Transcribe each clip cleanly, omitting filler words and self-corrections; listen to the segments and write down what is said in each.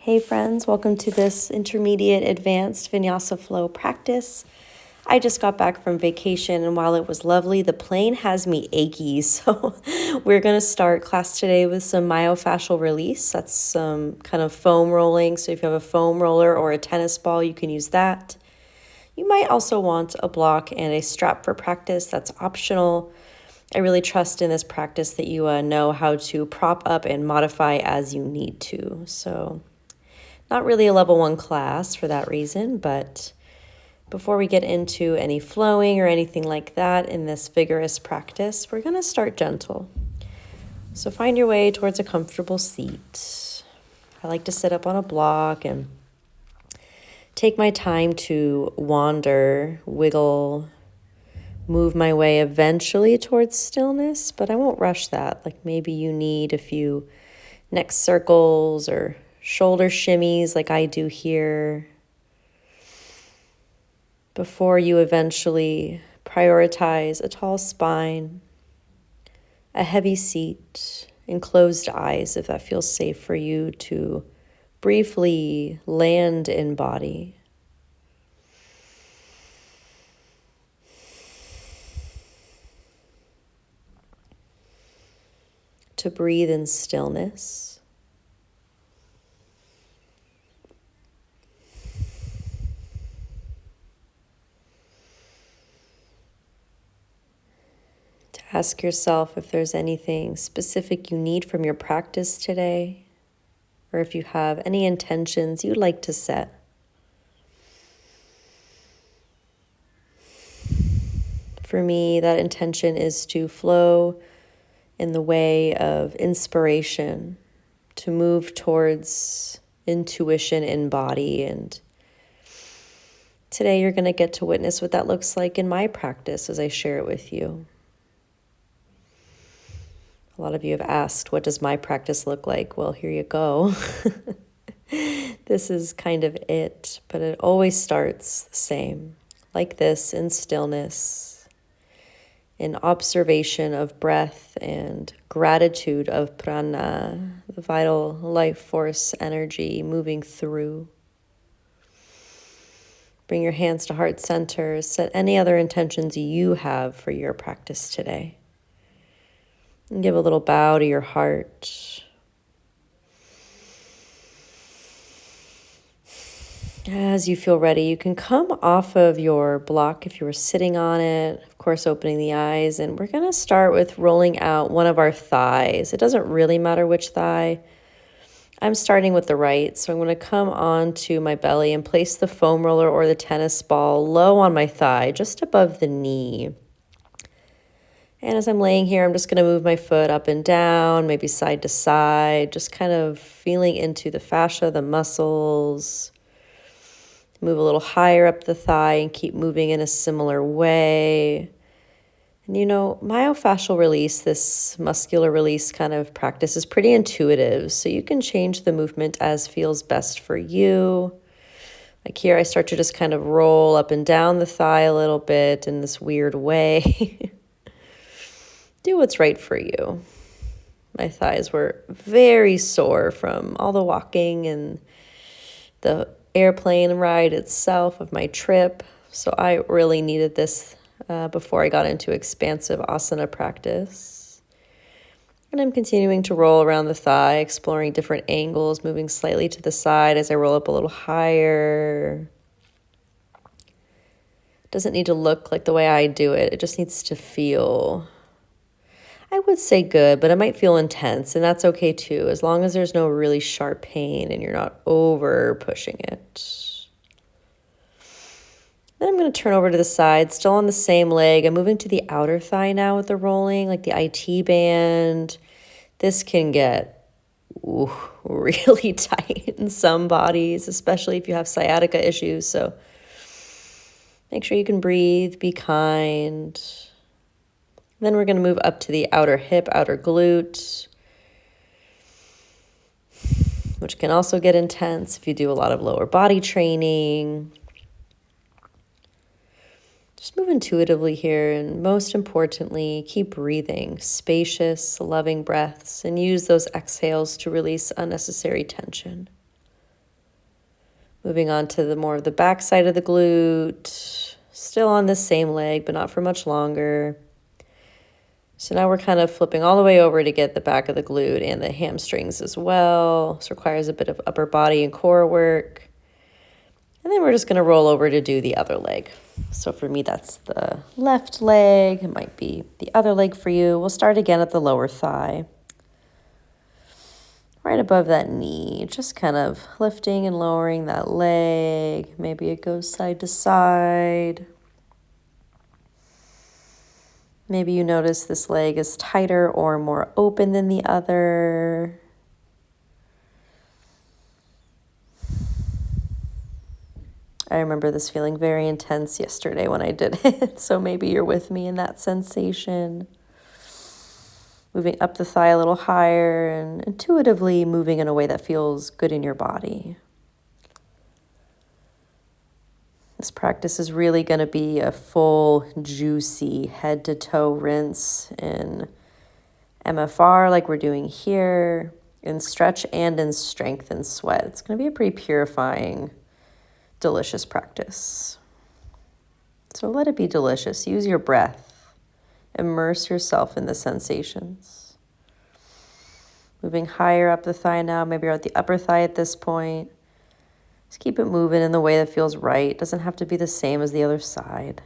Hey friends, welcome to this intermediate advanced vinyasa flow practice. I just got back from vacation and while it was lovely, the plane has me achy. So we're going to start class today with some myofascial release. That's some kind of foam rolling. So if you have a foam roller or a tennis ball, you can use that. You might also want a block and a strap for practice. That's optional. I really trust in this practice that you know how to prop up and modify as you need to. So not really a level 1 class for that reason, but before we get into any flowing or anything like that in this vigorous practice, we're going to start gentle. So find your way towards a comfortable seat. I like to sit up on a block and take my time to wander, wiggle, move my way eventually towards stillness, but I won't rush that. Like maybe you need a few neck circles or shoulder shimmies like I do here before you eventually prioritize a tall spine, a heavy seat, and closed eyes if that feels safe for you to briefly land in body. To breathe in stillness. Ask yourself if there's anything specific you need from your practice today, or if you have any intentions you'd like to set. For me, that intention is to flow in the way of inspiration, to move towards intuition in body. And today you're going to get to witness what that looks like in my practice as I share it with you. A lot of you have asked, what does my practice look like? Well, here you go. This is kind of it, but it always starts the same, like this, in stillness, in observation of breath and gratitude of prana, the vital life force energy moving through. Bring your hands to heart center. Set any other intentions you have for your practice today. And give a little bow to your heart. As you feel ready, you can come off of your block if you were sitting on it, of course, opening the eyes. And we're going to start with rolling out one of our thighs. It doesn't really matter which thigh. I'm starting with the right, so I'm going to come onto my belly and place the foam roller or the tennis ball low on my thigh, just above the knee. And as I'm laying here, I'm just going to move my foot up and down, maybe side to side, just kind of feeling into the fascia, the muscles. Move a little higher up the thigh and keep moving in a similar way. And myofascial release, this muscular release kind of practice is pretty intuitive, so you can change the movement as feels best for you. Like here, I start to just kind of roll up and down the thigh a little bit in this weird way. Do what's right for you. My thighs were very sore from all the walking and the airplane ride itself of my trip. So I really needed this before I got into expansive asana practice. And I'm continuing to roll around the thigh, exploring different angles, moving slightly to the side as I roll up a little higher. It doesn't need to look like the way I do it. It just needs to feel, I would say good, but it might feel intense, and that's okay too, as long as there's no really sharp pain and you're not over pushing it. Then I'm going to turn over to the side, still on the same leg. I'm moving to the outer thigh now with the rolling, like the IT band. This can get really tight in some bodies, especially if you have sciatica issues. So make sure you can breathe, be kind. Then we're going to move up to the outer hip, outer glute, which can also get intense if you do a lot of lower body training. Just move intuitively here, and most importantly, keep breathing, spacious, loving breaths, and use those exhales to release unnecessary tension. Moving on to the more of the back side of the glute. Still on the same leg, but not for much longer. So now we're kind of flipping all the way over to get the back of the glute and the hamstrings as well. This requires a bit of upper body and core work. And then we're just going to roll over to do the other leg. So for me, that's the left leg. It might be the other leg for you. We'll start again at the lower thigh. Right above that knee, just kind of lifting and lowering that leg. Maybe it goes side to side. Maybe you notice this leg is tighter or more open than the other. I remember this feeling very intense yesterday when I did it, so maybe you're with me in that sensation. Moving up the thigh a little higher and intuitively moving in a way that feels good in your body. This practice is really going to be a full, juicy head to toe rinse in MFR like we're doing here, in stretch and in strength and sweat. It's going to be a pretty purifying, delicious practice. So let it be delicious. Use your breath. Immerse yourself in the sensations. Moving higher up the thigh now. Maybe you're at the upper thigh at this point. Just keep it moving in the way that feels right. It doesn't have to be the same as the other side.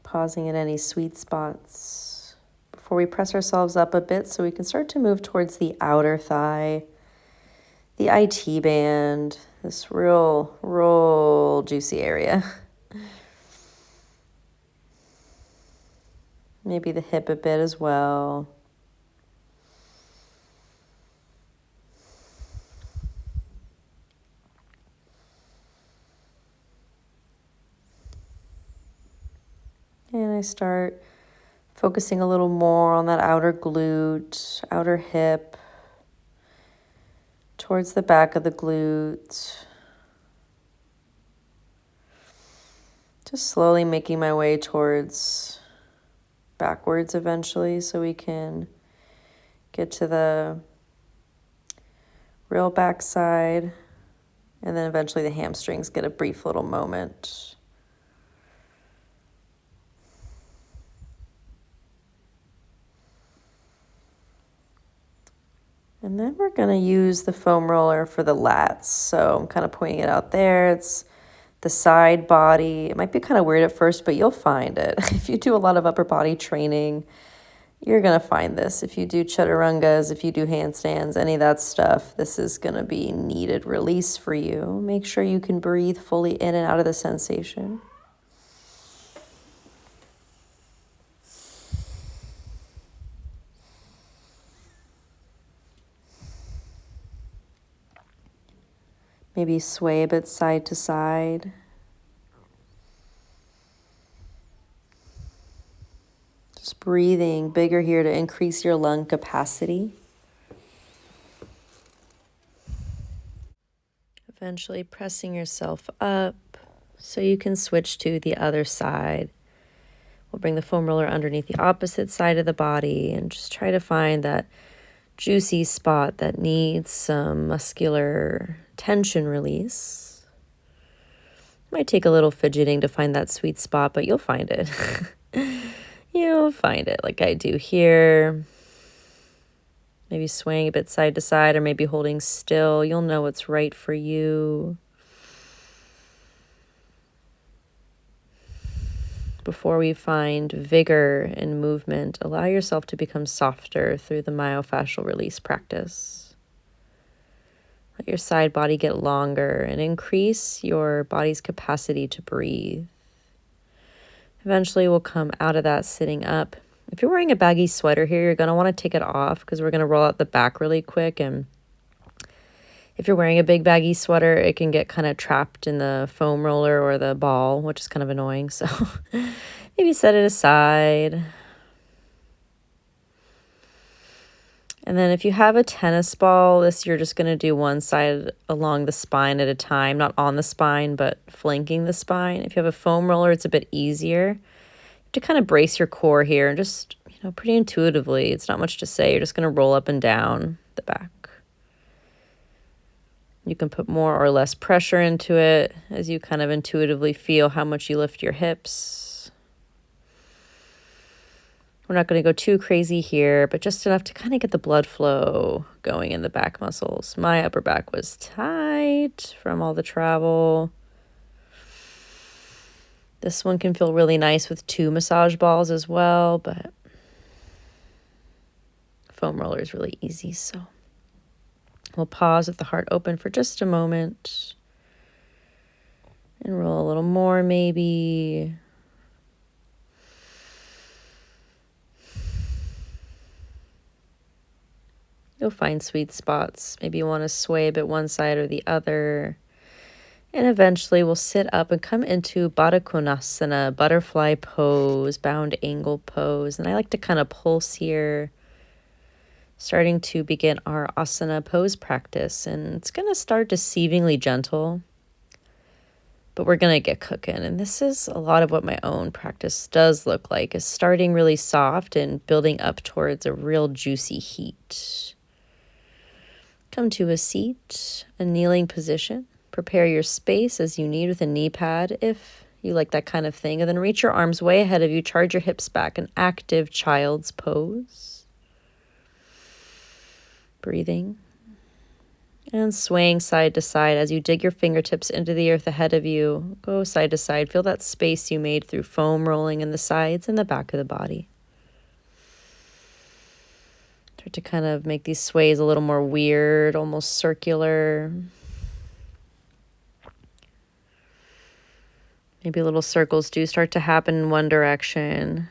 Pausing at any sweet spots before we press ourselves up a bit so we can start to move towards the outer thigh, the IT band, this real juicy area. Maybe the hip a bit as well. And I start focusing a little more on that outer glute, outer hip, towards the back of the glute. Just slowly making my way towards backwards eventually so we can get to the real back side, and then eventually the hamstrings get a brief little moment. And then we're going to use the foam roller for the lats. So I'm kind of pointing it out there. It's the side body. It might be kind of weird at first, but you'll find it. If you do a lot of upper body training, you're going to find this. If you do chaturangas, if you do handstands, any of that stuff, this is going to be needed release for you. Make sure you can breathe fully in and out of the sensation. Maybe sway a bit side to side. Just breathing bigger here to increase your lung capacity. Eventually pressing yourself up so you can switch to the other side. We'll bring the foam roller underneath the opposite side of the body and just try to find that juicy spot that needs some muscular tension release. Might take a little fidgeting to find that sweet spot, but you'll find it. You'll find it like I do here. Maybe swaying a bit side to side or maybe holding still. You'll know what's right for you. Before we find vigor and movement, allow yourself to become softer through the myofascial release practice. Let your side body get longer and increase your body's capacity to breathe. Eventually, we'll come out of that sitting up. If you're wearing a baggy sweater here, you're going to want to take it off because we're going to roll out the back really quick. And if you're wearing a big baggy sweater, it can get kind of trapped in the foam roller or the ball, which is kind of annoying. So maybe set it aside. And then if you have a tennis ball, you're just going to do one side along the spine at a time, not on the spine, but flanking the spine. If you have a foam roller, it's a bit easier. To kind of brace your core here and just, pretty intuitively, it's not much to say. You're just going to roll up and down the back. You can put more or less pressure into it as you kind of intuitively feel how much you lift your hips. We're not going to go too crazy here, but just enough to kind of get the blood flow going in the back muscles. My upper back was tight from all the travel. This one can feel really nice with 2 massage balls as well, but foam roller is really easy, so we'll pause with the heart open for just a moment and roll a little more maybe. You'll find sweet spots. Maybe you want to sway a bit one side or the other. And eventually we'll sit up and come into Baddha Konasana, butterfly pose, bound angle pose. And I like to kind of pulse here, starting to begin our asana pose practice. And it's going to start deceivingly gentle, but we're going to get cooking. And this is a lot of what my own practice does look like, is starting really soft and building up towards a real juicy heat. Come to a seat, a kneeling position. Prepare your space as you need with a knee pad if you like that kind of thing. And then reach your arms way ahead of you. Charge your hips back, an active child's pose. Breathing. And swaying side to side as you dig your fingertips into the earth ahead of you. Go side to side. Feel that space you made through foam rolling in the sides and the back of the body. Start to kind of make these sways a little more weird, almost circular. Maybe little circles do start to happen in one direction.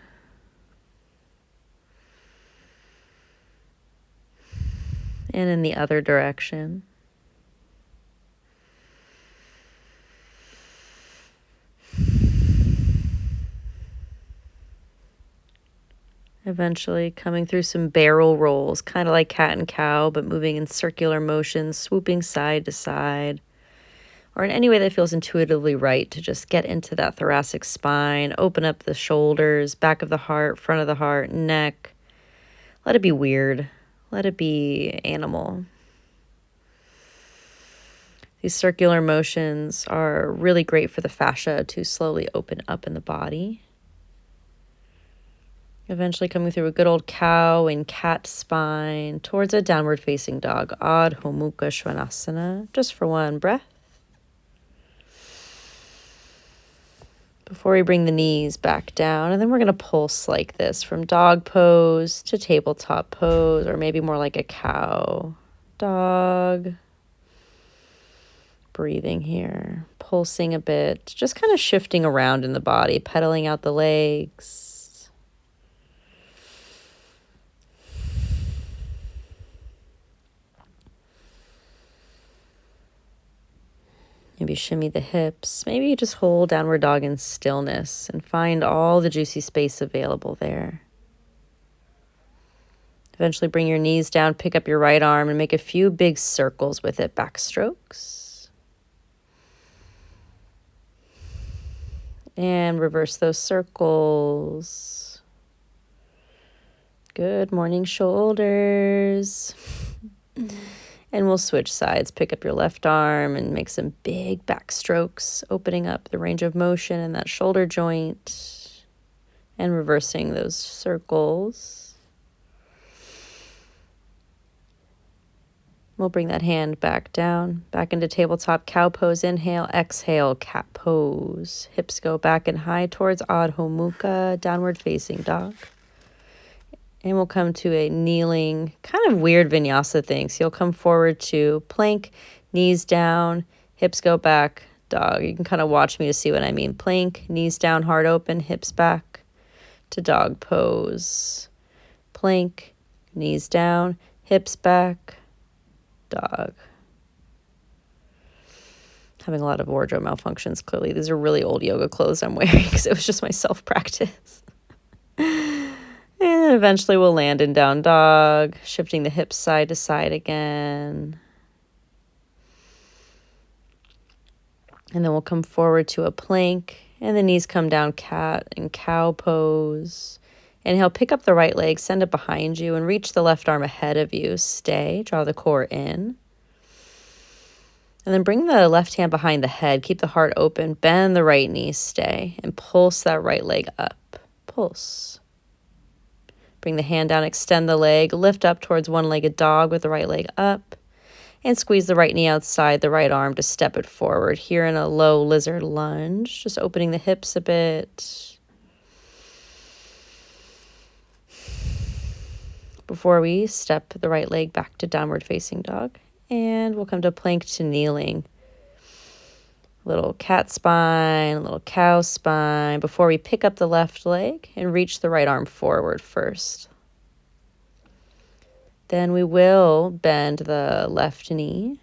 And in the other direction. Eventually coming through some barrel rolls, kind of like cat and cow, but moving in circular motions, swooping side to side, or in any way that feels intuitively right to just get into that thoracic spine, open up the shoulders, back of the heart, front of the heart, neck. Let it be weird. Let it be animal. These circular motions are really great for the fascia to slowly open up in the body. Eventually coming through a good old cow and cat spine towards a downward facing dog, Adho Mukha Svanasana, just for one breath. Before we bring the knees back down, and then we're going to pulse like this from dog pose to tabletop pose, or maybe more like a cow. Dog. Breathing here, pulsing a bit, just kind of shifting around in the body, pedaling out the legs. Maybe shimmy the hips. Maybe you just hold downward dog in stillness and find all the juicy space available there. Eventually bring your knees down, pick up your right arm and make a few big circles with it, back strokes. And reverse those circles. Good morning, shoulders. And we'll switch sides. Pick up your left arm and make some big back strokes, opening up the range of motion in that shoulder joint and reversing those circles. We'll bring that hand back down, back into tabletop cow pose. Inhale, exhale, cat pose. Hips go back and high towards Adho Mukha, downward facing dog. And we'll come to a kneeling, kind of weird vinyasa thing. So you'll come forward to plank, knees down, hips go back, dog. You can kind of watch me to see what I mean. Plank, knees down, heart open, hips back to dog pose. Plank, knees down, hips back, dog. Having a lot of wardrobe malfunctions, clearly. These are really old yoga clothes I'm wearing because it was just my self-practice. And eventually we'll land in down dog, shifting the hips side to side again. And then we'll come forward to a plank And the knees come down, cat and cow pose. Inhale, pick up the right leg, send it behind you, and reach the left arm ahead of you. Stay, draw the core in. And then bring the left hand behind the head. Keep the heart open. Bend the right knee, stay. And pulse that right leg up. Pulse. Bring the hand down, extend the leg. Lift up towards one-legged dog with the right leg up. And squeeze the right knee outside the right arm to step it forward. Here in a low lizard lunge. Just opening the hips a bit. Before we step the right leg back to downward facing dog. And we'll come to plank to kneeling. Little cat spine, little cow spine. Before we pick up the left leg and reach the right arm forward first. Then we will bend the left knee,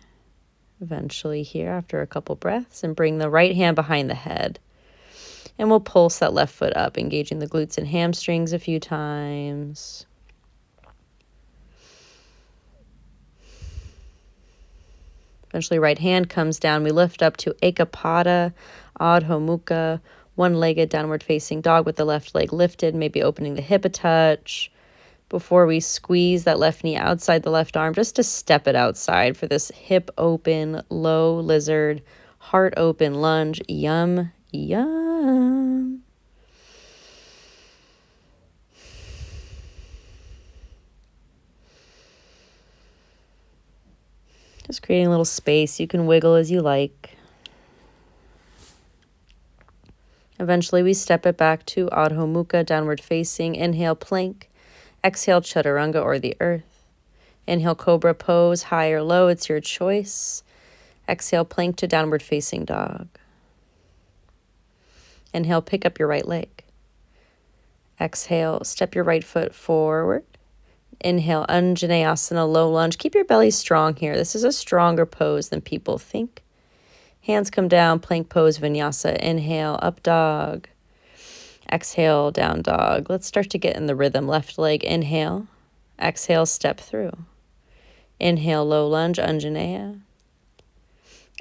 eventually here after a couple breaths, and bring the right hand behind the head. And we'll pulse that left foot up, engaging the glutes and hamstrings a few times. Eventually, right hand comes down. We lift up to Ekapada, Adho Mukha, one-legged downward facing dog with the left leg lifted, maybe opening the hip a touch. Before we squeeze that left knee outside the left arm, just to step it outside for this hip open, low lizard, heart open lunge. Yum, yum. Just creating a little space. You can wiggle as you like. Eventually, we step it back to Adho Mukha, downward facing. Inhale, plank. Exhale, chaturanga or the earth. Inhale, cobra pose, high or low. It's your choice. Exhale, plank to downward facing dog. Inhale, pick up your right leg. Exhale, step your right foot forward. Inhale, Anjaneyasana, low lunge. Keep your belly strong here. This is a stronger pose than people think. Hands come down, plank pose, vinyasa. Inhale, up dog. Exhale, down dog. Let's start to get in the rhythm. Left leg, inhale. Exhale, step through. Inhale, low lunge, Anjaneya.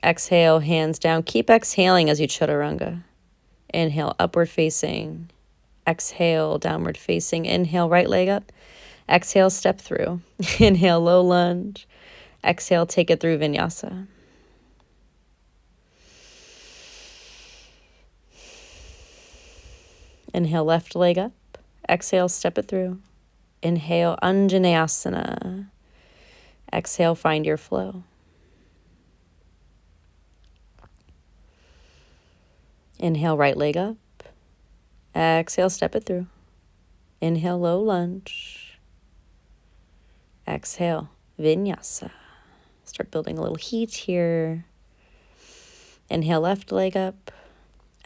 Exhale, hands down. Keep exhaling as you chaturanga. Inhale, upward facing. Exhale, downward facing. Inhale, right leg up. Exhale, step through. Inhale, low lunge. Exhale, take it through vinyasa. Inhale, left leg up. Exhale, step it through. Inhale, Anjaneyasana. Exhale, find your flow. Inhale, right leg up. Exhale, step it through. Inhale, low lunge. Exhale, vinyasa. Start building a little heat here. Inhale, left leg up.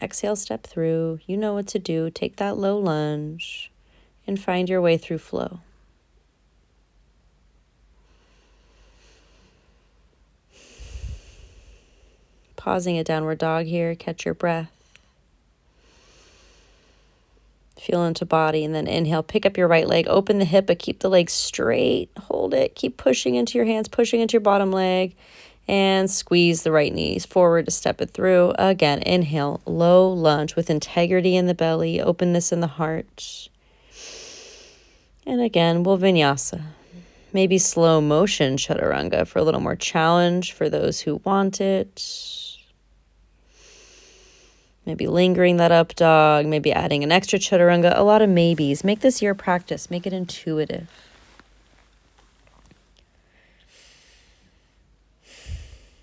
Exhale, step through. You know what to do. Take that low lunge and find your way through flow. Pausing a downward dog here. Catch your breath. Feel into body, and then inhale, pick up your right leg, open the hip, but keep the leg straight. Hold it. Keep pushing into your hands, pushing into your bottom leg, and squeeze the right knees forward to step it through. Again, inhale, low lunge with integrity in the belly, openness in the heart. And again, we'll vinyasa. Maybe slow motion chaturanga for a little more challenge for those who want it. Maybe lingering that up dog, maybe adding an extra chaturanga, a lot of maybes. Make this your practice. Make it intuitive.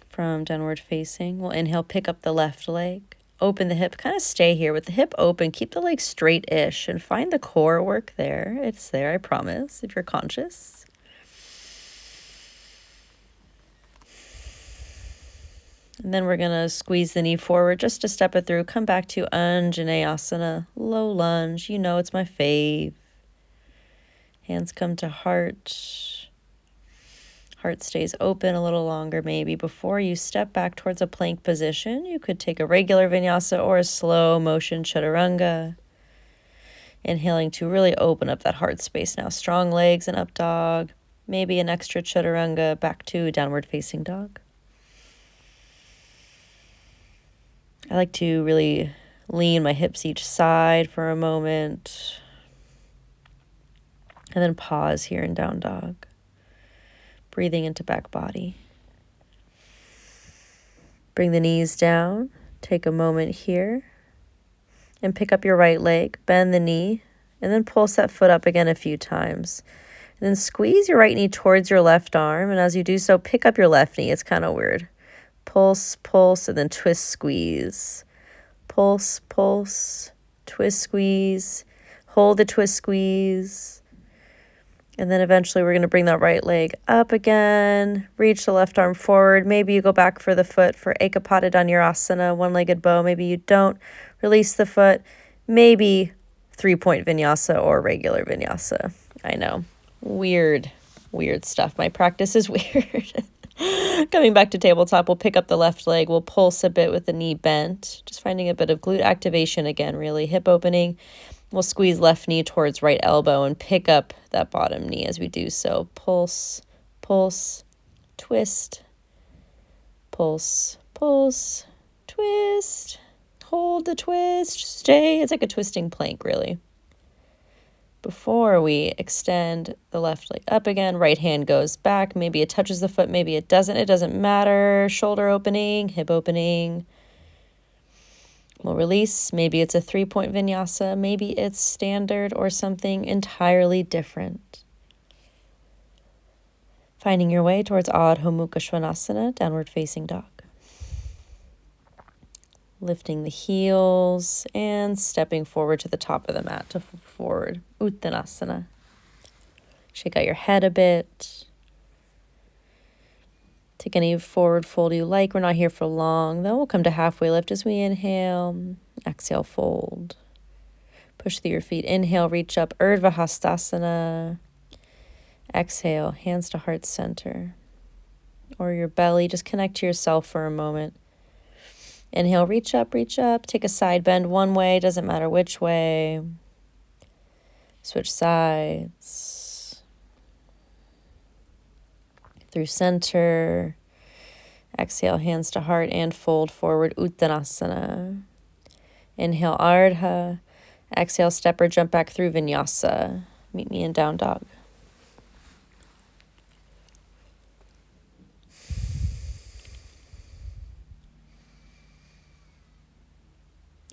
From downward facing, we'll inhale, pick up the left leg, open the hip, kind of stay here with the hip open, keep the leg straight-ish and find the core work there. It's there, I promise, if you're conscious. And then we're going to squeeze the knee forward just to step it through. Come back to Anjaneyasana, low lunge. You know it's my fave. Hands come to heart. Heart stays open a little longer maybe. Before you step back towards a plank position, you could take a regular vinyasa or a slow motion chaturanga. Inhaling to really open up that heart space now. Strong legs and up dog. Maybe an extra chaturanga back to downward facing dog. I like to really Lean my hips each side for a moment. And then pause here in down dog. Breathing into back body. Bring the knees down. Take a moment here. And pick up your right leg. Bend the knee. And then pulse that foot up again a few times. And then squeeze your right knee towards your left arm. And as you do so, pick up your left knee. It's kind of weird. Pulse, pulse, and then twist, squeeze. Pulse, pulse, twist, squeeze. Hold the twist, squeeze. And then eventually we're going to bring that right leg up again. Reach the left arm forward. Maybe you go back for the foot for Ekapada Dhanurasana, one-legged bow. Maybe you don't. Release the foot. Maybe three-point vinyasa or regular vinyasa. I know. Weird stuff. My practice is weird. Coming back to tabletop, we'll pick up the left leg. We'll pulse a bit with the knee bent. Just finding a bit of glute activation again, really. Hip opening. We'll squeeze left knee towards right elbow and pick up that bottom knee as we do so. Pulse, pulse, twist, pulse, pulse, twist. Hold the twist, stay. It's like a twisting plank, really. Before we extend the left leg up again, right hand goes back. Maybe it touches the foot, maybe it doesn't. It doesn't matter. Shoulder opening, hip opening. We'll release. Maybe it's a three-point vinyasa. Maybe it's standard or something entirely different. Finding your way towards Adho Mukha Svanasana, downward facing dog. Lifting the heels and stepping forward to the top of the mat to forward. Uttanasana. Shake out your head a bit. Take any forward fold you like. We're not here for long, though. We'll come to halfway lift as we inhale. Exhale, fold. Push through your feet. Inhale, reach up. Urdhva Hastasana. Exhale, hands to heart center. Or your belly. Just connect to yourself for a moment. Inhale, reach up, reach up. Take a side bend one way. Doesn't matter which way. Switch sides. Through center. Exhale, hands to heart and fold forward. Uttanasana. Inhale, Ardha. Exhale, step or jump back through Vinyasa. Meet me in down dog.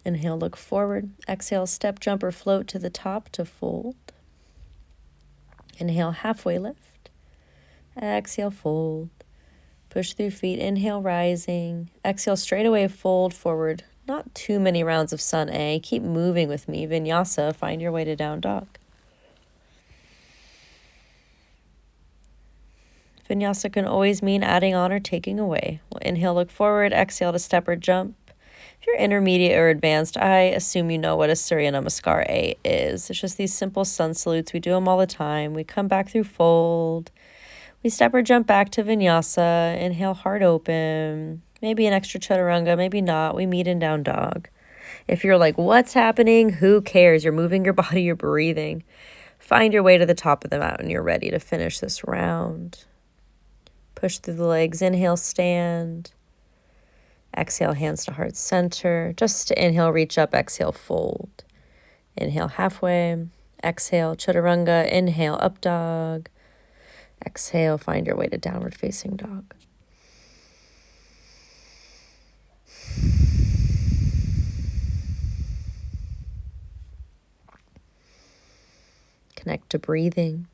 Inhale, look forward. Exhale, step, jump, or float to the top to fold. Inhale, halfway lift. Exhale, fold. Push through feet. Inhale, rising. Exhale, straight away, fold forward. Not too many rounds of sun A. Keep moving with me. Vinyasa, find your way to down dog. Vinyasa can always mean adding on or taking away. We'll inhale, look forward. Exhale to step or jump. If you're intermediate or advanced, I assume you know what a Surya Namaskar A is. It's just these simple sun salutes. We do them all the time. We come back through fold. We step or jump back to Vinyasa. Inhale, heart open. Maybe an extra chaturanga, maybe not. We meet in down dog. If you're like, what's happening? Who cares? You're moving your body, you're breathing. Find your way to the top of the mat when you're ready to finish this round. Push through the legs. Inhale, stand. Exhale, hands to heart center. Just to inhale, reach up. Exhale, fold. Inhale, halfway. Exhale, chaturanga. Inhale, up dog. Exhale, find your way to downward facing dog. Connect to breathing.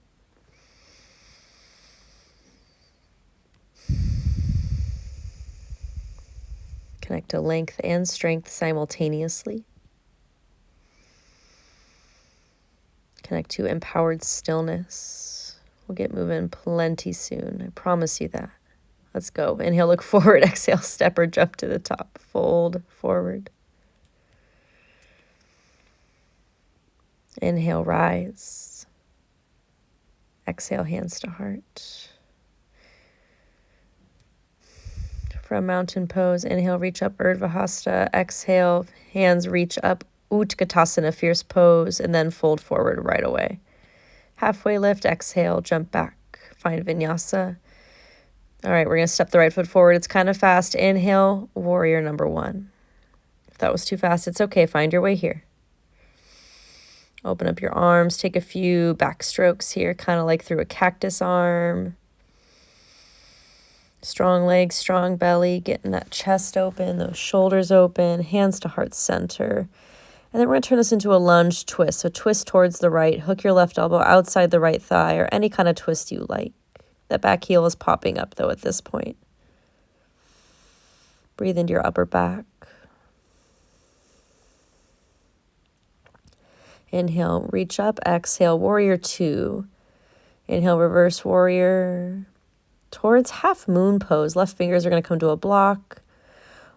Connect to length and strength simultaneously. Connect to empowered stillness. We'll get moving plenty soon. I promise you that. Let's go. Inhale, look forward. Exhale, step or jump to the top. Fold forward. Inhale, rise. Exhale, hands to heart. From mountain pose, inhale, reach up, Urdhva Hasta. Exhale, hands reach up, Utkatasana, fierce pose, and then fold forward right away. Halfway lift, exhale, jump back, find Vinyasa. All right, we're going to step the right foot forward. It's kind of fast. Inhale, warrior number one. If that was too fast, it's okay. Find your way here. Open up your arms. Take a few back strokes here, kind of like through a cactus arm. Strong legs, strong belly, getting that chest open, those shoulders open, hands to heart center. And then we're going to turn this into a lunge twist. So twist towards the right, hook your left elbow outside the right thigh, or any kind of twist you like. That back heel is popping up though at this point. Breathe into your upper back. Inhale, reach up, exhale, warrior two. Inhale, reverse warrior. Towards half moon pose, left fingers are going to come to a block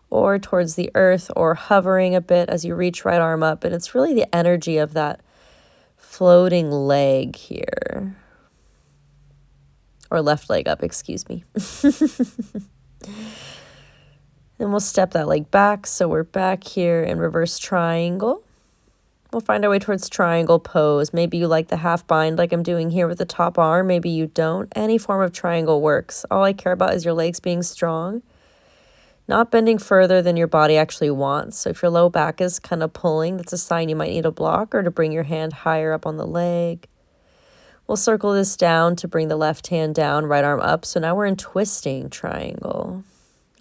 or towards the earth or hovering a bit as you reach right arm up. And it's really the energy of that floating leg here. Or left leg up, excuse me. Then we'll step that leg back. So we're back here in reverse triangle. We'll find our way towards triangle pose. Maybe you like the half bind like I'm doing here with the top arm. Maybe you don't. Any form of triangle works. All I care about is your legs being strong, not bending further than your body actually wants. So if your low back is kind of pulling, that's a sign you might need a block or to bring your hand higher up on the leg. We'll circle this down to bring the left hand down, right arm up. So now we're in twisting triangle.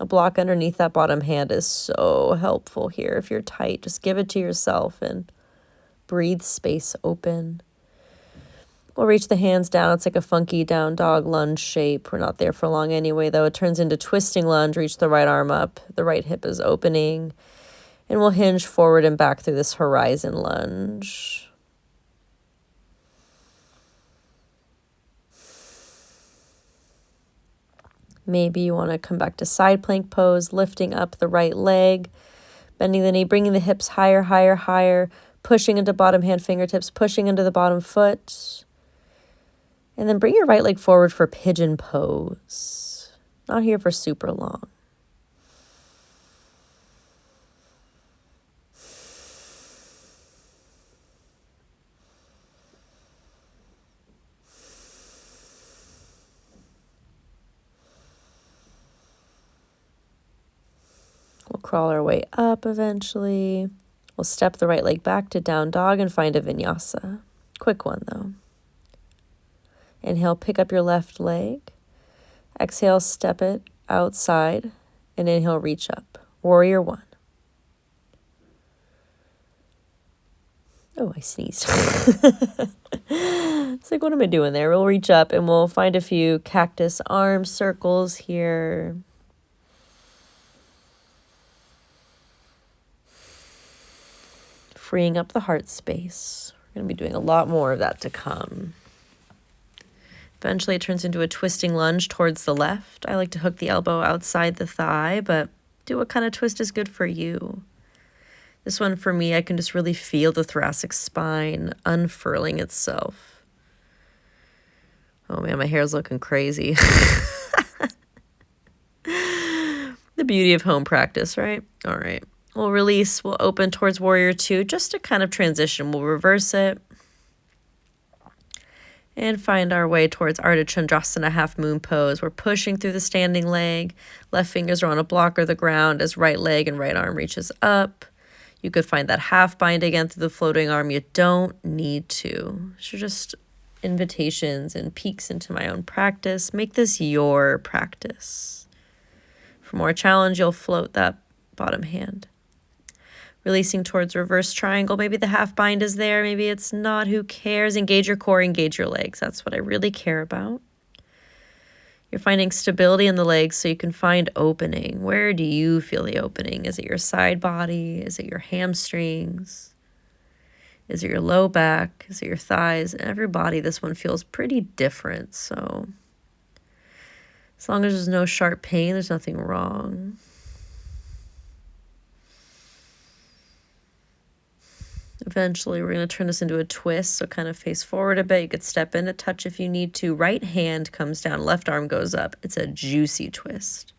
A block underneath that bottom hand is so helpful here. If you're tight, just give it to yourself and breathe space open. We'll reach the hands down. It's like a funky down dog lunge shape. We're not there for long anyway, though. It turns into twisting lunge. Reach the right arm up. The right hip is opening. And we'll hinge forward and back through this horizon lunge. Maybe you want to come back to side plank pose, lifting up the right leg, bending the knee, bringing the hips higher, higher, higher, pushing into bottom hand fingertips, pushing into the bottom foot. And then bring your right leg forward for pigeon pose. Not here for super long. We'll crawl our way up eventually. We'll step the right leg back to down dog and find a vinyasa. Quick one though. Inhale, pick up your left leg. Exhale, step it outside. And inhale, reach up. Warrior one. Oh, I sneezed. It's like, what am I doing there? We'll reach up and we'll find a few cactus arm circles here. Freeing up the heart space. We're going to be doing a lot more of that to come. Eventually it turns into a twisting lunge towards the left. I like to hook the elbow outside the thigh, but do what kind of twist is good for you. This one for me, I can just really feel the thoracic spine unfurling itself. Oh man, my hair's looking crazy. The beauty of home practice, right? All right. We'll release, we'll open towards warrior two, just to kind of transition. We'll reverse it and find our way towards Ardha Chandrasana half moon pose. We're pushing through the standing leg. Left fingers are on a block or the ground as right leg and right arm reaches up. You could find that half bind again through the floating arm. You don't need to. So just invitations and peeks into my own practice. Make this your practice. For more challenge, you'll float that bottom hand. Releasing towards reverse triangle. Maybe the half bind is there. Maybe it's not. Who cares? Engage your core, engage your legs. That's what I really care about. You're finding stability in the legs so you can find opening. Where do you feel the opening? Is it your side body? Is it your hamstrings? Is it your low back? Is it your thighs? Every body, this one feels pretty different. So as long as there's no sharp pain, there's nothing wrong. Eventually, we're going to turn this into a twist, so kind of face forward a bit. You could step in a touch if you need to. Right hand comes down, left arm goes up. It's a juicy twist.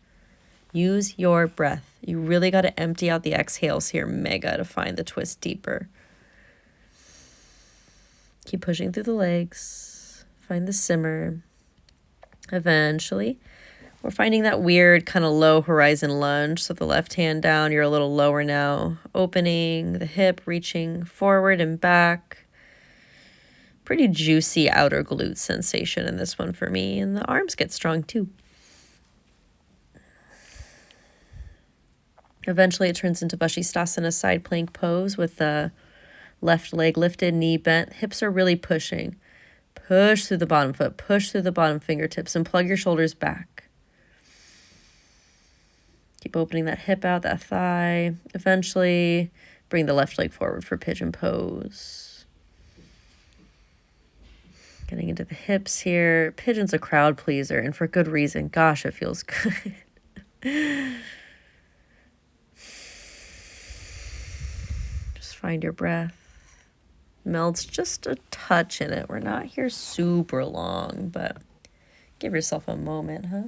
Use your breath. You really got to empty out the exhales here, mega, to find the twist deeper. Keep pushing through the legs. Find the simmer. Eventually, We're finding that weird kind of low horizon lunge. So the left hand down, you're a little lower now. Opening the hip, reaching forward and back. Pretty juicy outer glute sensation in this one for me. And the arms get strong too. Eventually it turns into Vashisthasana, side plank pose with the left leg lifted, knee bent. Hips are really pushing. Push through the bottom foot. Push through the bottom fingertips and plug your shoulders back. Keep opening that hip out, that thigh. Eventually, bring the left leg forward for pigeon pose. Getting into the hips here. Pigeon's a crowd pleaser, and for good reason. Gosh, it feels good. Just find your breath. Melts just a touch in it. We're not here super long, but give yourself a moment, huh?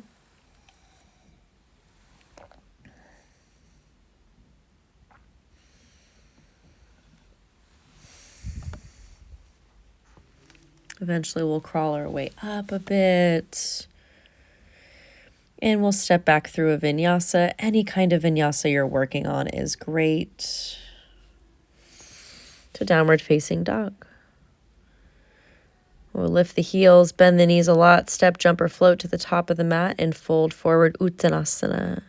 Eventually we'll crawl our way up a bit. And we'll step back through a vinyasa. Any kind of vinyasa you're working on is great. To downward facing dog. We'll lift the heels, bend the knees a lot, step, jump, or float to the top of the mat, and fold forward Uttanasana.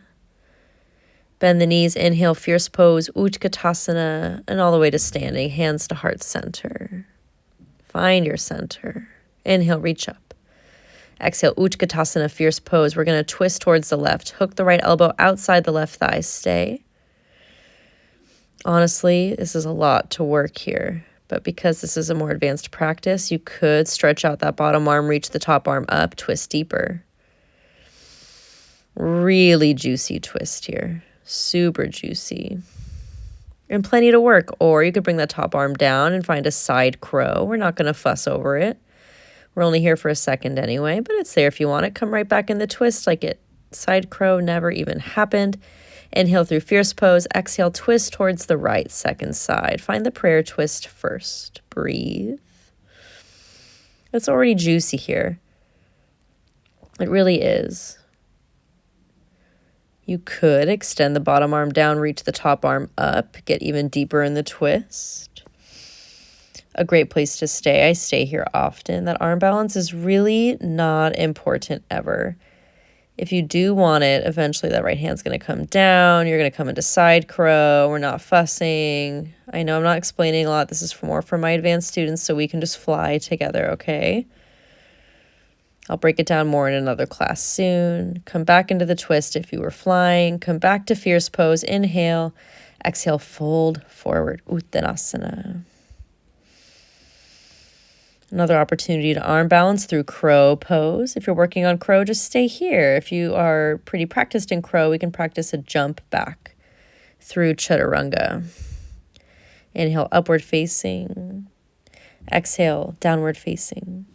Bend the knees, inhale, fierce pose, Utkatasana, and all the way to standing, hands to heart center. Find your center. Inhale, reach up. Exhale, Utkatasana, fierce pose. We're going to twist towards the left. Hook the right elbow outside the left thigh. Stay. Honestly, this is a lot to work here. But because this is a more advanced practice, you could stretch out that bottom arm, reach the top arm up, twist deeper. Really juicy twist here. Super juicy. And plenty to work. Or you could bring that top arm down and find a side crow. We're not going to fuss over it. We're only here for a second anyway, but it's there if you want it. Come right back in the twist like it. Side crow never even happened. Inhale through fierce pose. Exhale, twist towards the right, second side. Find the prayer twist first. Breathe. It's already juicy here. It really is. You could extend the bottom arm down, reach the top arm up, get even deeper in the twist. A great place to stay. I stay here often. That arm balance is really not important ever. If you do want it, eventually that right hand's going to come down. You're going to come into side crow. We're not fussing. I know I'm not explaining a lot. This is more for my advanced students, so we can just fly together, okay? I'll break it down more in another class soon. Come back into the twist if you were flying. Come back to fierce pose. Inhale. Exhale, fold forward. Uttanasana. Another opportunity to arm balance through crow pose. If you're working on crow, just stay here. If you are pretty practiced in crow, we can practice a jump back through chaturanga. Inhale, upward facing. Exhale, downward facing.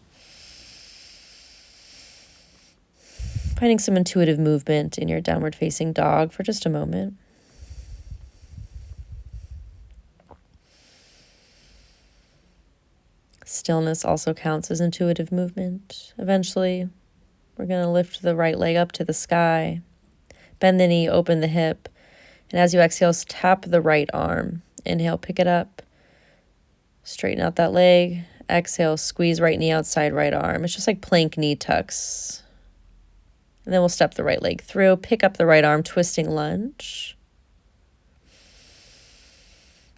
Finding some intuitive movement in your downward facing dog for just a moment. Stillness also counts as intuitive movement. Eventually, we're going to lift the right leg up to the sky. Bend the knee, open the hip. And as you exhale, tap the right arm. Inhale, pick it up. Straighten out that leg. Exhale, squeeze right knee outside right arm. It's just like plank knee tucks. And then we'll step the right leg through, pick up the right arm, twisting lunge.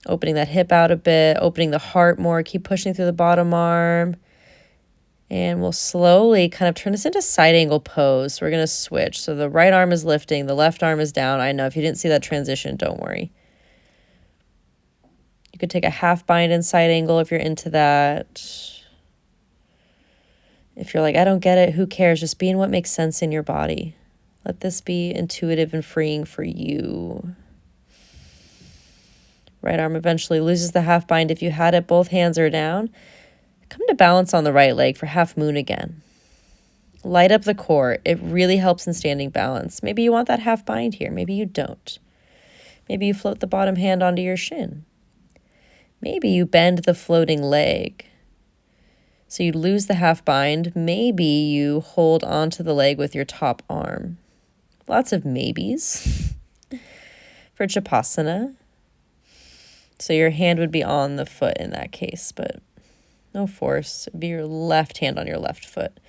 Opening that hip out a bit, opening the heart more, keep pushing through the bottom arm. And we'll slowly kind of turn this into side angle pose. So we're going to switch. So the right arm is lifting, the left arm is down. I know if you didn't see that transition, don't worry. You could take a half bind in side angle if you're into that. If you're like, I don't get it, who cares? Just be in what makes sense in your body. Let this be intuitive and freeing for you. Right arm eventually loses the half bind. If you had it, both hands are down. Come to balance on the right leg for half moon again. Light up the core. It really helps in standing balance. Maybe you want that half bind here. Maybe you don't. Maybe you float the bottom hand onto your shin. Maybe you bend the floating leg. So you lose the half bind. Maybe you hold onto the leg with your top arm. Lots of maybes for Chapasana. So your hand would be on the foot in that case, but no force. It'd be your left hand on your left foot.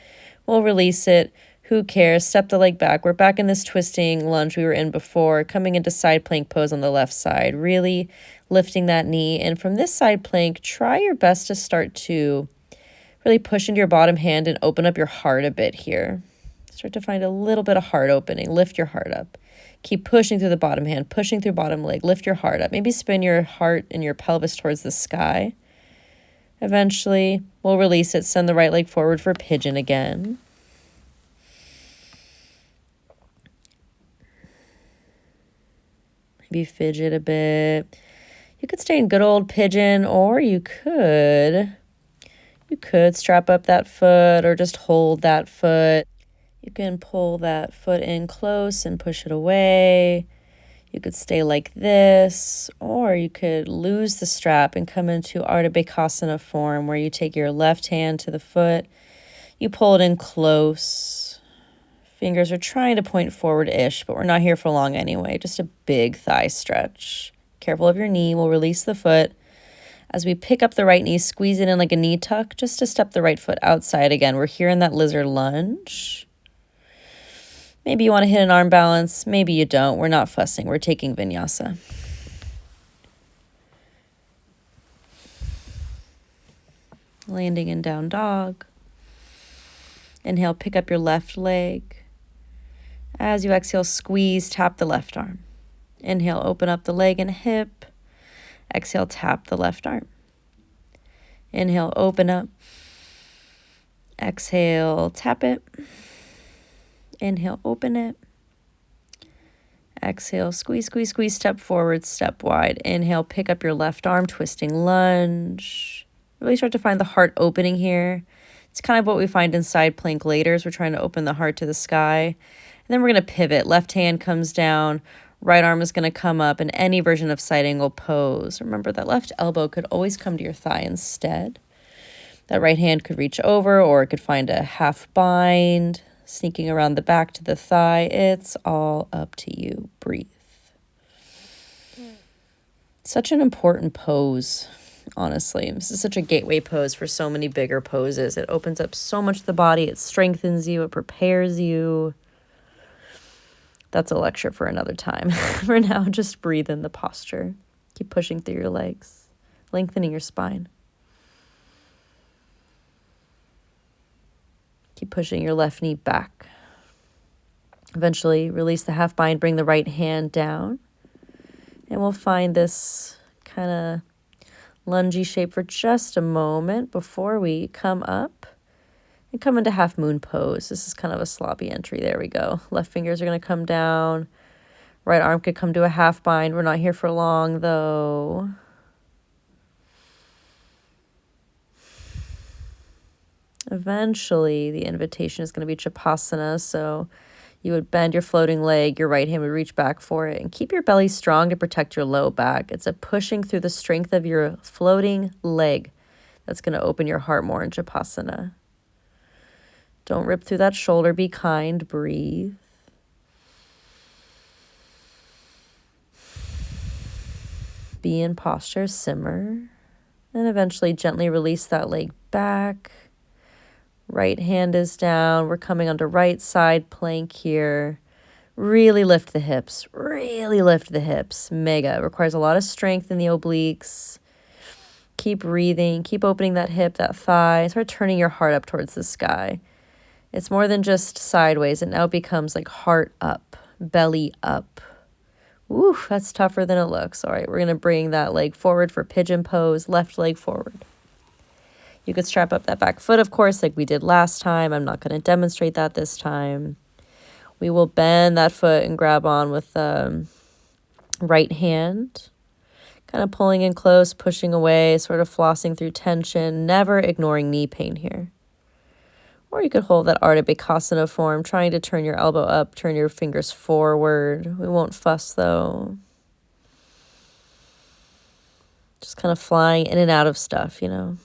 We'll release it. Who cares? Step the leg back. We're back in this twisting lunge we were in before, coming into side plank pose on the left side, really lifting that knee. And from this side plank, try your best to start to really push into your bottom hand and open up your heart a bit here. Start to find a little bit of heart opening. Lift your heart up. Keep pushing through the bottom hand, pushing through bottom leg. Lift your heart up. Maybe spin your heart and your pelvis towards the sky. Eventually, we'll release it. Send the right leg forward for pigeon again. Maybe fidget a bit. You could stay in good old pigeon, or you could strap up that foot or just hold that foot. You can pull that foot in close and push it away. You could stay like this, or you could lose the strap and come into Ardha Bakasana form where you take your left hand to the foot. You pull it in close. Fingers are trying to point forward-ish, but we're not here for long anyway. Just a big thigh stretch. Careful of your knee. We'll release the foot. As we pick up the right knee, squeeze it in like a knee tuck just to step the right foot outside again. We're here in that lizard lunge. Maybe you want to hit an arm balance. Maybe you don't. We're not fussing. We're taking vinyasa. Landing in down dog. Inhale, pick up your left leg. As you exhale, squeeze, tap the left arm. Inhale, open up the leg and hip. Exhale, tap the left arm. Inhale, open up. Exhale, tap it. Inhale, open it. Exhale, squeeze, squeeze, squeeze, step forward, step wide. Inhale, pick up your left arm, twisting lunge. Really start to find the heart opening here. It's kind of what we find in side plank later as we're trying to open the heart to the sky. And then we're going to pivot. Left hand comes down. Right arm is going to come up in any version of side angle pose. Remember that left elbow could always come to your thigh instead. That right hand could reach over, or it could find a half bind, sneaking around the back to the thigh. It's all up to you. Breathe. Such an important pose, honestly. This is such a gateway pose for so many bigger poses. It opens up so much of the body. It strengthens you. It prepares you. That's a lecture for another time. For now, just breathe in the posture. Keep pushing through your legs, lengthening your spine. Keep pushing your left knee back. Eventually, release the half bind, bring the right hand down. And we'll find this kind of lungy shape for just a moment before we come up and come into half moon pose. This is kind of a sloppy entry. There we go. Left fingers are going to come down. Right arm could come to a half bind. We're not here for long, though. Eventually, the invitation is going to be Chapasana, so you would bend your floating leg, your right hand would reach back for it, and keep your belly strong to protect your low back. It's a pushing through the strength of your floating leg that's going to open your heart more in Chapasana. Don't rip through that shoulder. Be kind. Breathe. Be in posture. Simmer. And eventually gently release that leg back. Right hand is down. We're coming onto right side plank here. Really lift the hips. Really lift the hips. Mega. It requires a lot of strength in the obliques. Keep breathing. Keep opening that hip, that thigh. Start turning your heart up towards the sky. It's more than just sideways. It now becomes like heart up, belly up. Woo, that's tougher than it looks. All right, we're going to bring that leg forward for pigeon pose. Left leg forward. You could strap up that back foot, of course, like we did last time. I'm not going to demonstrate that this time. We will bend that foot and grab on with the right hand. Kind of pulling in close, pushing away, sort of flossing through tension, never ignoring knee pain here. Or you could hold that Ardha Bakasana form, trying to turn your elbow up, turn your fingers forward. We won't fuss, though. Just kind of flying in and out of stuff, you know.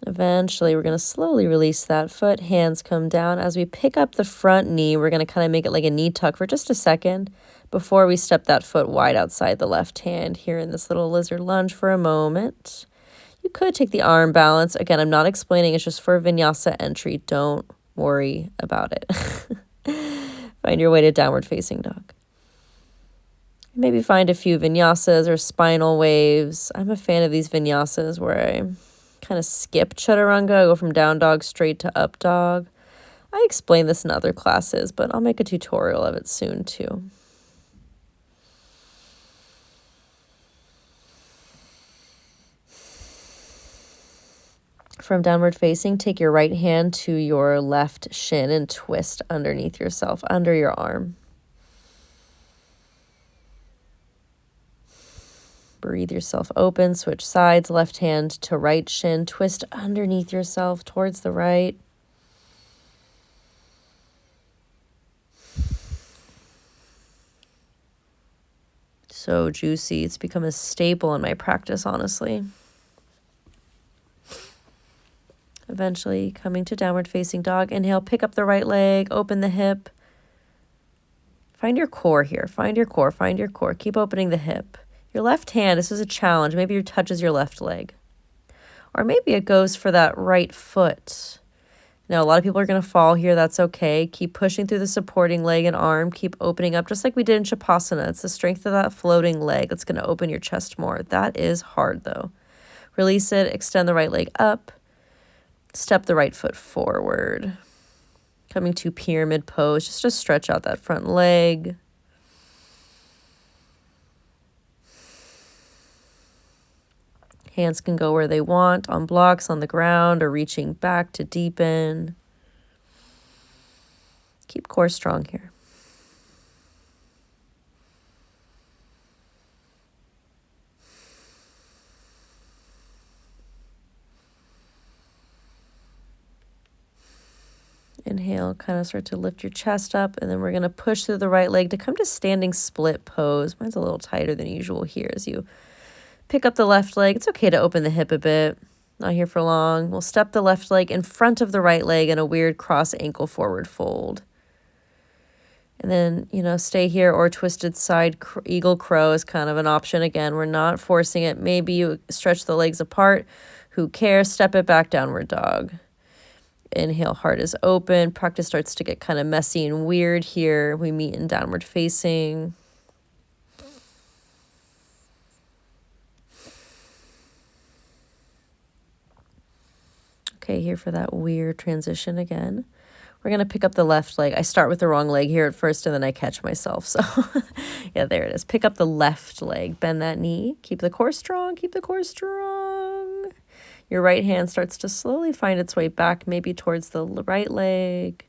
Eventually, we're going to slowly release that foot. Hands come down. As we pick up the front knee, we're going to kind of make it like a knee tuck for just a second before we step that foot wide outside the left hand here in this little lizard lunge for a moment. You could take the arm balance. Again, I'm not explaining. It's just for vinyasa entry. Don't worry about it. Find your way to downward facing dog. Maybe find a few vinyasas or spinal waves. I'm a fan of these vinyasas where I kind of skip chaturanga, go from down dog straight to up dog. I explain this in other classes, but I'll make a tutorial of it soon too. From downward facing, take your right hand to your left shin and twist underneath yourself, under your arm. Breathe yourself open, switch sides, left hand to right shin, twist underneath yourself towards the right. So juicy. It's become a staple in my practice, honestly. Eventually coming to downward facing dog. Inhale, pick up the right leg, open the hip. Find your core here. Find your core, find your core. Keep opening the hip. Your left hand, this is a challenge. Maybe it touches your left leg. Or maybe it goes for that right foot. Now, a lot of people are going to fall here. That's okay. Keep pushing through the supporting leg and arm. Keep opening up just like we did in Shavasana. It's the strength of that floating leg that's going to open your chest more. That is hard, though. Release it. Extend the right leg up. Step the right foot forward. Coming to pyramid pose, just to stretch out that front leg. Hands can go where they want, on blocks, on the ground, or reaching back to deepen. Keep core strong here. Inhale, kind of start to lift your chest up, and then we're going to push through the right leg to come to standing split pose. Mine's a little tighter than usual here as you pick up the left leg. It's okay to open the hip a bit. Not here for long. We'll step the left leg in front of the right leg in a weird cross ankle forward fold. And then, stay here, or twisted side eagle crow is kind of an option. Again, we're not forcing it. Maybe you stretch the legs apart. Who cares? Step it back, downward dog. Inhale, heart is open. Practice starts to get kind of messy and weird here. We meet in downward facing. Okay, here for that weird transition again. We're going to pick up the left leg. I start with the wrong leg here at first, and then I catch myself. So, yeah, there it is. Pick up the left leg. Bend that knee. Keep the core strong. Keep the core strong. Your right hand starts to slowly find its way back, maybe towards the right leg,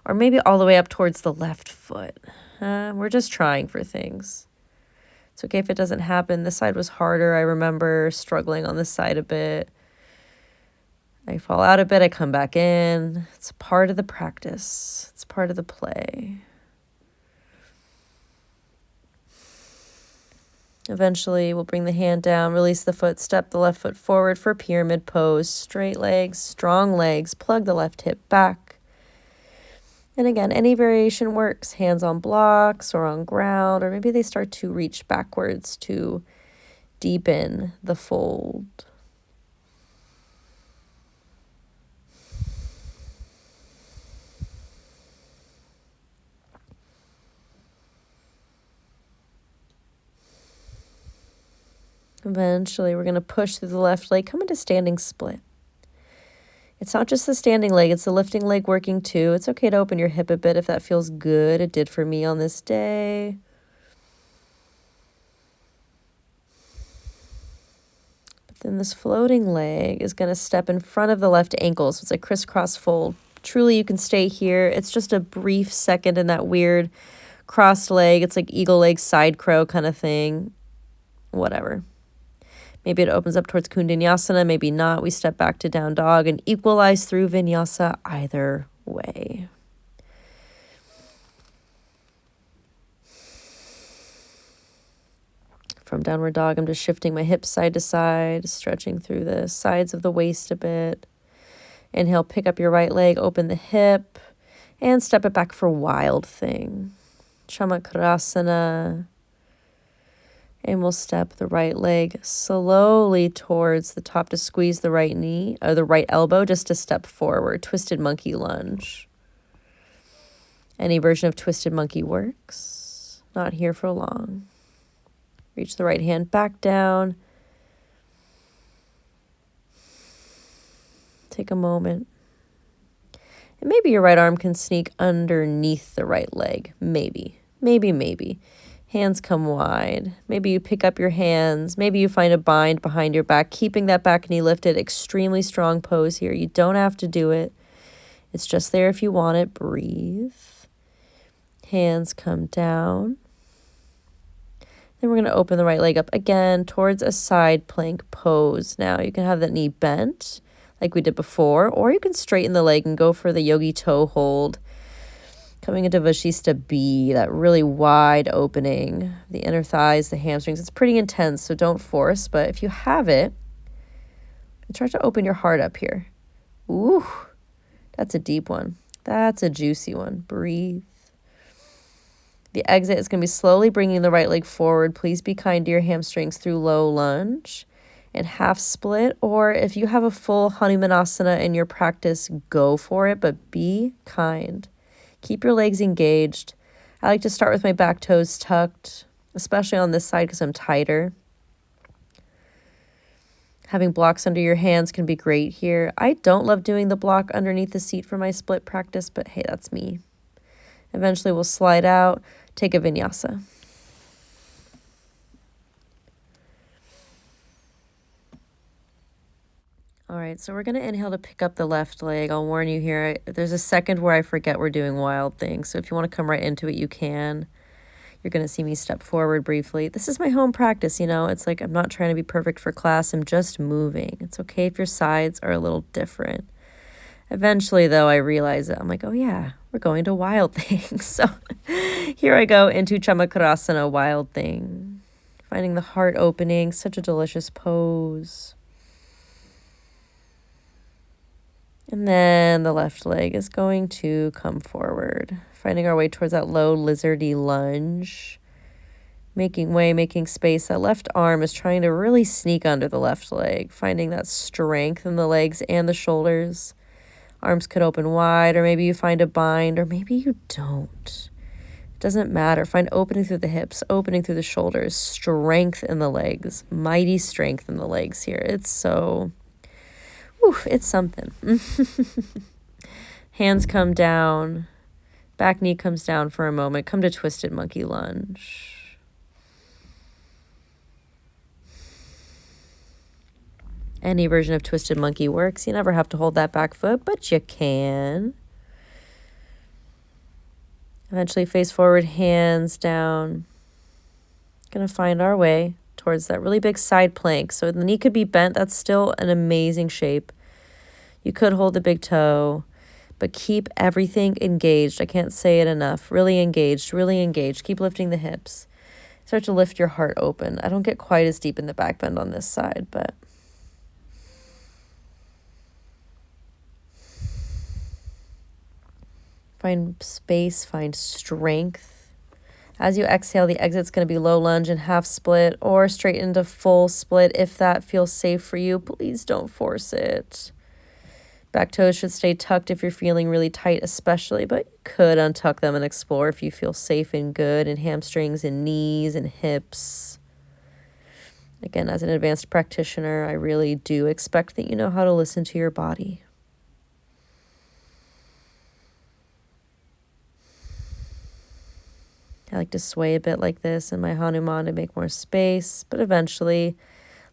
or maybe all the way up towards the left foot. We're just trying for things. It's okay if it doesn't happen. This side was harder. I remember struggling on this side a bit. I fall out a bit, I come back in. It's part of the practice. It's part of the play. Eventually, we'll bring the hand down, release the foot, step the left foot forward for pyramid pose. Straight legs, strong legs, plug the left hip back. And again, any variation works. Hands on blocks or on ground, or maybe they start to reach backwards to deepen the fold. Eventually, we're going to push through the left leg, come into standing split. It's not just the standing leg, it's the lifting leg working too. It's okay to open your hip a bit if that feels good. It did for me on this day. But then this floating leg is going to step in front of the left ankle, so it's a crisscross fold. Truly, you can stay here. It's just a brief second in that weird crossed leg. It's like eagle leg, side crow kind of thing. Whatever. Maybe it opens up towards Kundalini, maybe not. We step back to down dog and equalize through vinyasa either way. From downward dog, I'm just shifting my hips side to side, stretching through the sides of the waist a bit. Inhale, pick up your right leg, open the hip, and step it back for Wild Thing. Chamakrasana. And we'll step the right leg slowly towards the top to squeeze the right knee, or the right elbow, just to step forward. Twisted Monkey Lunge. Any version of Twisted Monkey works. Not here for long. Reach the right hand back down. Take a moment. And maybe your right arm can sneak underneath the right leg. Maybe. Hands come wide. Maybe you pick up your hands. Maybe you find a bind behind your back, keeping that back knee lifted. Extremely strong pose here. You don't have to do it. It's just there if you want it. Breathe. Hands come down. Then we're going to open the right leg up again towards a side plank pose. Now you can have that knee bent like we did before, or you can straighten the leg and go for the yogi toe hold. Coming into Vashista B, that really wide opening, the inner thighs, the hamstrings. It's pretty intense, so don't force. But if you have it, try to open your heart up here. Ooh, that's a deep one. That's a juicy one. Breathe. The exit is going to be slowly bringing the right leg forward. Please be kind to your hamstrings through low lunge and half split. Or if you have a full Hanumanasana in your practice, go for it, but be kind. Keep your legs engaged. I like to start with my back toes tucked, especially on this side because I'm tighter. Having blocks under your hands can be great here. I don't love doing the block underneath the seat for my split practice, but hey, that's me. Eventually we'll slide out, take a vinyasa. All right, so we're going to inhale to pick up the left leg. I'll warn you here, there's a second where I forget we're doing Wild Thing. So if you want to come right into it, you can. You're going to see me step forward briefly. This is my home practice, you know. It's like I'm not trying to be perfect for class. I'm just moving. It's okay if your sides are a little different. Eventually, though, I realize it. I'm like, oh, yeah, we're going to Wild Thing. So here I go into Chamakrasana, Wild Thing. Finding the heart opening, such a delicious pose. And then the left leg is going to come forward, finding our way towards that low lizardy lunge, making way, making space. That left arm is trying to really sneak under the left leg, finding that strength in the legs and the shoulders. Arms could open wide, or maybe you find a bind, or maybe you don't. It doesn't matter. Find opening through the hips, opening through the shoulders, strength in the legs, mighty strength in the legs here. It's so... Oof, it's something. Hands come down. Back knee comes down for a moment. Come to Twisted Monkey Lunge. Any version of Twisted Monkey works. You never have to hold that back foot, but you can. Eventually face forward, hands down. Gonna find our way towards that really big side plank. So the knee could be bent. That's still an amazing shape. You could hold the big toe, but keep everything engaged. I can't say it enough. Really engaged, really engaged. Keep lifting the hips. Start to lift your heart open. I don't get quite as deep in the back bend on this side, but find space, find strength. As you exhale, the exit's going to be low lunge and half split or straight into full split if that feels safe for you. Please don't force it. Back toes should stay tucked if you're feeling really tight especially, but you could untuck them and explore if you feel safe and good, and hamstrings and knees and hips. Again, as an advanced practitioner, I really do expect that you know how to listen to your body. I like to sway a bit like this in my Hanuman to make more space, but eventually,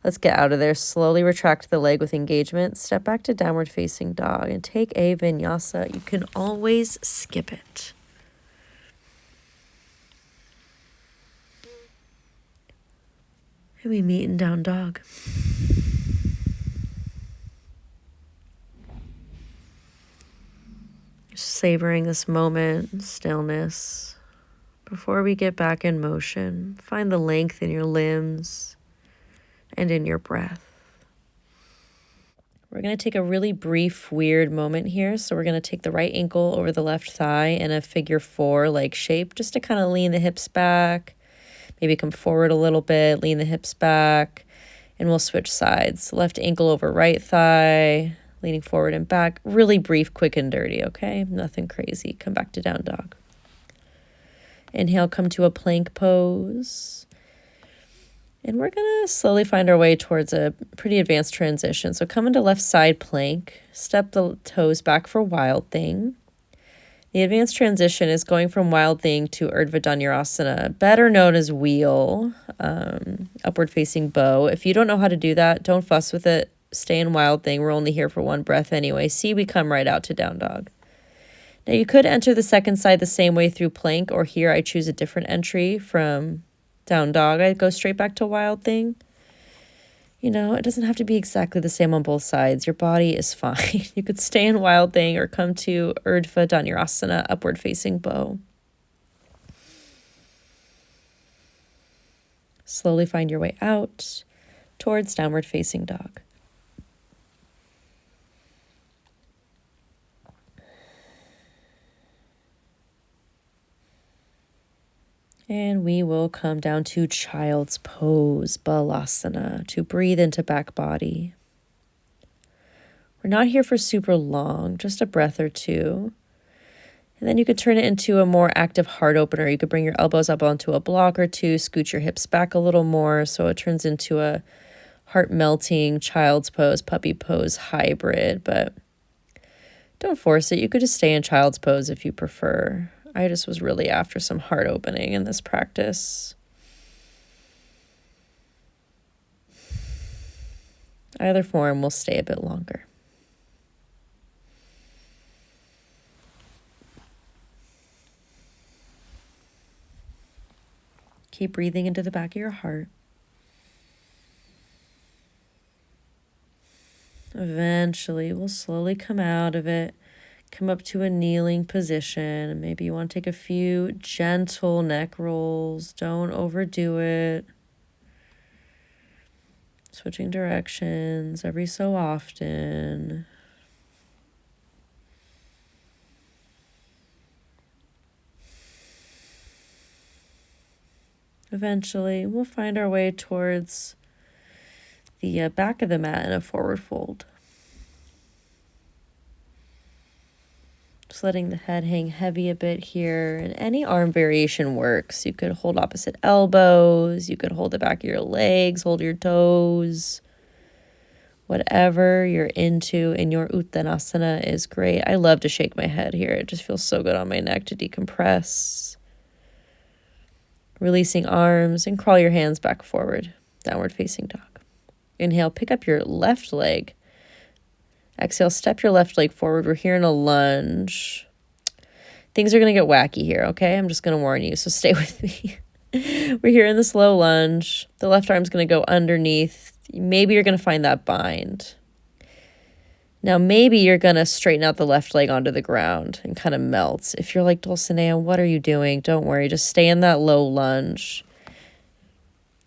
let's get out of there. Slowly retract the leg with engagement. Step back to downward facing dog and take a vinyasa. You can always skip it. And we meet in down dog. Just savoring this moment, stillness. Before we get back in motion, find the length in your limbs and in your breath. We're going to take a really brief, weird moment here. So we're going to take the right ankle over the left thigh in a figure 4 like shape, just to kind of lean the hips back, maybe come forward a little bit, lean the hips back, and we'll switch sides. Left ankle over right thigh, leaning forward and back. Really brief, quick and dirty, okay? Nothing crazy. Come back to down dog. Inhale, come to a plank pose. And we're going to slowly find our way towards a pretty advanced transition. So come into left side plank, step the toes back for wild thing. The advanced transition is going from wild thing to Urdhva Dhanurasana, better known as wheel, upward facing bow. If you don't know how to do that, don't fuss with it. Stay in wild thing. We're only here for one breath anyway. See, we come right out to down dog. Now you could enter the second side the same way through plank, or here I choose a different entry from down dog. I go straight back to wild thing. You know, it doesn't have to be exactly the same on both sides. Your body is fine. You could stay in wild thing or come to Urdhva Dhanurasana, upward facing bow. Slowly find your way out towards downward facing dog. And we will come down to child's pose, balasana, to breathe into back body. We're not here for super long, just a breath or two. And then you could turn it into a more active heart opener. You could bring your elbows up onto a block or two, scoot your hips back a little more so it turns into a heart melting child's pose, puppy pose hybrid. But don't force it. You could just stay in child's pose if you prefer. I just was really after some heart opening in this practice. Either form will stay a bit longer. Keep breathing into the back of your heart. Eventually, we'll slowly come out of it. Come up to a kneeling position. Maybe you want to take a few gentle neck rolls. Don't overdo it. Switching directions every so often. Eventually, we'll find our way towards the back of the mat in a forward fold. Just letting the head hang heavy a bit here. And any arm variation works. You could hold opposite elbows. You could hold the back of your legs, hold your toes. Whatever you're into in your Uttanasana is great. I love to shake my head here. It just feels so good on my neck to decompress. Releasing arms and crawl your hands back forward. Downward facing dog. Inhale, pick up your left leg. Exhale, step your left leg forward. We're here in a lunge. Things are going to get wacky here, okay? I'm just going to warn you, so stay with me. We're here in the slow lunge. The left arm's going to go underneath. Maybe you're going to find that bind. Now, maybe you're going to straighten out the left leg onto the ground and kind of melt. If you're like, Dulcinea, what are you doing? Don't worry. Just stay in that low lunge.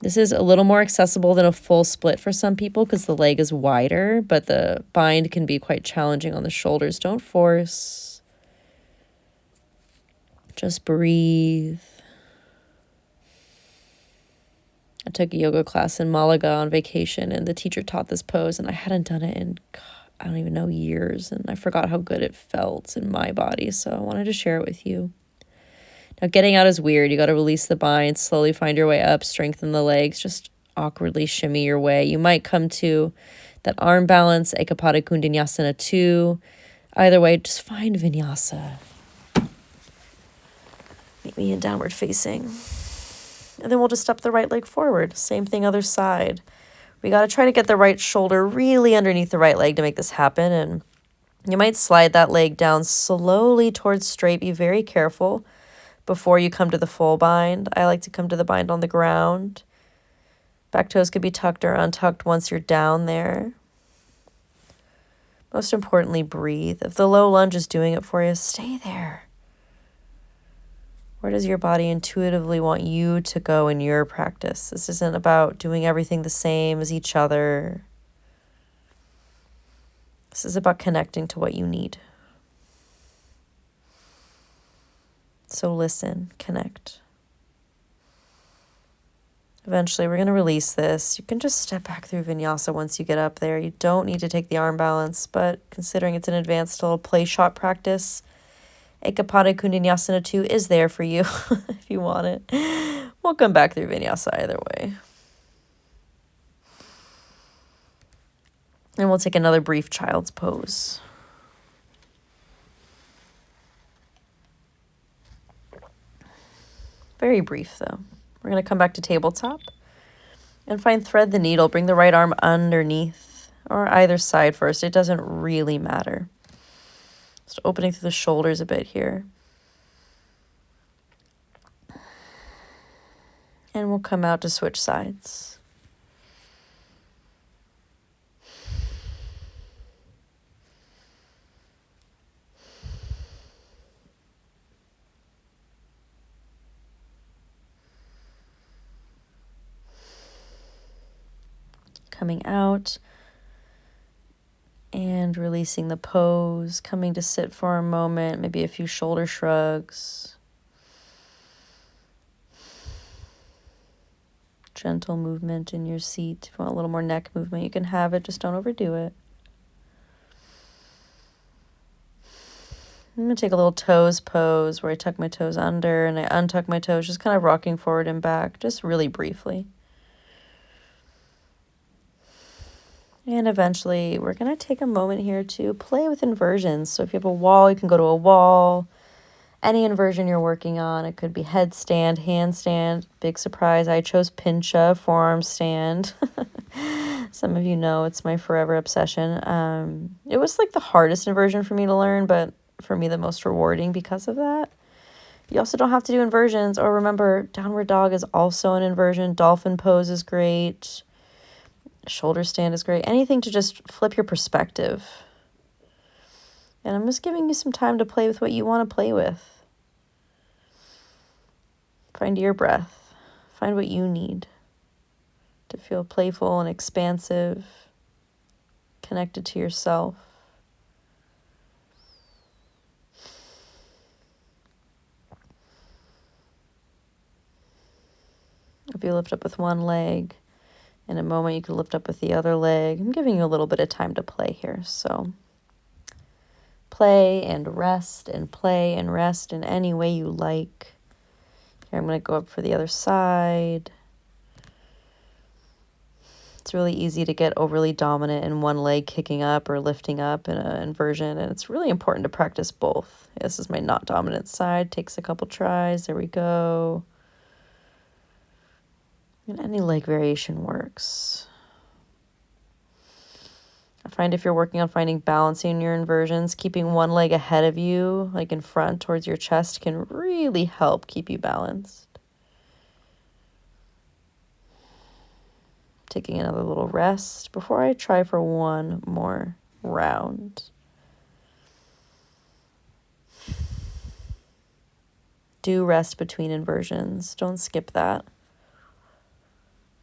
This is a little more accessible than a full split for some people because the leg is wider, but the bind can be quite challenging on the shoulders. Don't force. Just breathe. I took a yoga class in Malaga on vacation, and the teacher taught this pose, and I hadn't done it in, I don't even know, years, and I forgot how good it felt in my body, so I wanted to share it with you. Now, getting out is weird. You got to release the bind, slowly find your way up, strengthen the legs, just awkwardly shimmy your way. You might come to that arm balance, Ekapada Kundanyasana 2. Either way, just find vinyasa. Meet me in downward facing. And then we'll just step the right leg forward. Same thing, other side. We got to try to get the right shoulder really underneath the right leg to make this happen. And you might slide that leg down slowly towards straight. Be very careful before you come to the full bind. I like to come to the bind on the ground. Back toes could be tucked or untucked once you're down there. Most importantly, breathe. If the low lunge is doing it for you, stay there. Where does your body intuitively want you to go in your practice? This isn't about doing everything the same as each other. This is about connecting to what you need. So listen, connect. Eventually, we're going to release this. You can just step back through vinyasa once you get up there. You don't need to take the arm balance, but considering it's an advanced little play shot practice, Ekapade Kundanyasana 2 is there for you if you want it. We'll come back through vinyasa either way. And we'll take another brief child's pose. Very brief, though. We're going to come back to tabletop and find thread the needle. Bring the right arm underneath or either side first. It doesn't really matter. Just opening through the shoulders a bit here. And we'll come out to switch sides. Coming out and releasing the pose, coming to sit for a moment, maybe a few shoulder shrugs. Gentle movement in your seat. If you want a little more neck movement, you can have it, just don't overdo it. I'm going to take a little toes pose where I tuck my toes under and I untuck my toes, just kind of rocking forward and back, just really briefly. And eventually, we're going to take a moment here to play with inversions. So if you have a wall, you can go to a wall. Any inversion you're working on, it could be headstand, handstand. Big surprise, I chose pincha, forearm stand. Some of you know it's my forever obsession. It was like the hardest inversion for me to learn, but for me the most rewarding because of that. You also don't have to do inversions, or remember, downward dog is also an inversion. Dolphin pose is great. Shoulder stand is great. Anything to just flip your perspective. And I'm just giving you some time to play with what you want to play with. Find your breath. Find what you need to feel playful and expansive, connected to yourself. If you lift up with one leg, in a moment you can lift up with the other leg. I'm giving you a little bit of time to play here, so play and rest and play and rest in any way you like. Here I'm going to go up for the other side. It's really easy to get overly dominant in one leg kicking up or lifting up in an inversion, and it's really important to practice both. This is my not dominant side. Takes a couple tries. There we go. And any leg variation works. I find if you're working on finding balance in your inversions, keeping one leg ahead of you, like in front towards your chest, can really help keep you balanced. Taking another little rest before I try for one more round. Do rest between inversions. Don't skip that.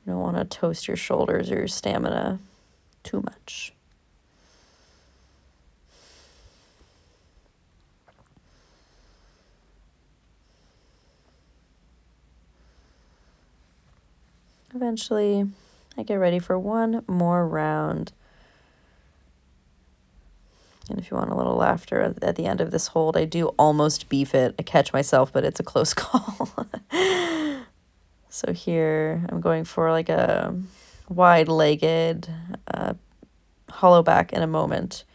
You don't want to toast your shoulders or your stamina too much. Eventually, I get ready for one more round. And if you want a little laughter at the end of this hold, I do almost beef it. I catch myself, but it's a close call. So here, I'm going for like a wide-legged hollow back in a moment,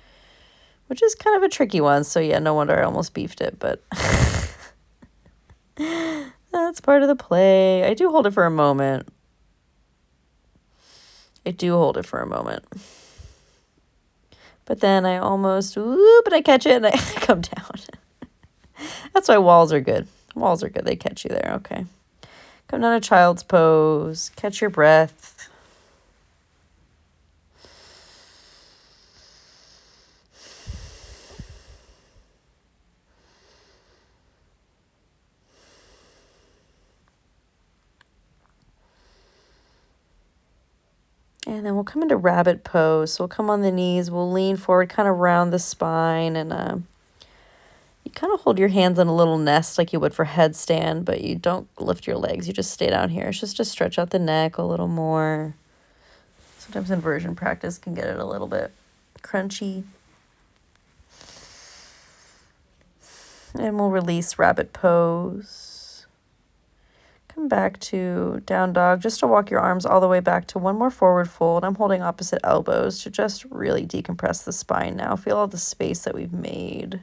which is kind of a tricky one. So yeah, no wonder I almost beefed it, but that's part of the play. I do hold it for a moment. But then I almost, but I catch it and I come down. That's why walls are good. Walls are good. They catch you there. Okay. Come down to child's pose. Catch your breath. And then we'll come into rabbit pose. So we'll come on the knees, we'll lean forward, kind of round the spine, and you kind of hold your hands in a little nest like you would for headstand, but you don't lift your legs. You just stay down here. It's just to stretch out the neck a little more. Sometimes inversion practice can get it a little bit crunchy. And we'll release rabbit pose. Come back to down dog, just to walk your arms all the way back to one more forward fold. I'm holding opposite elbows to just really decompress the spine now. Feel all the space that we've made.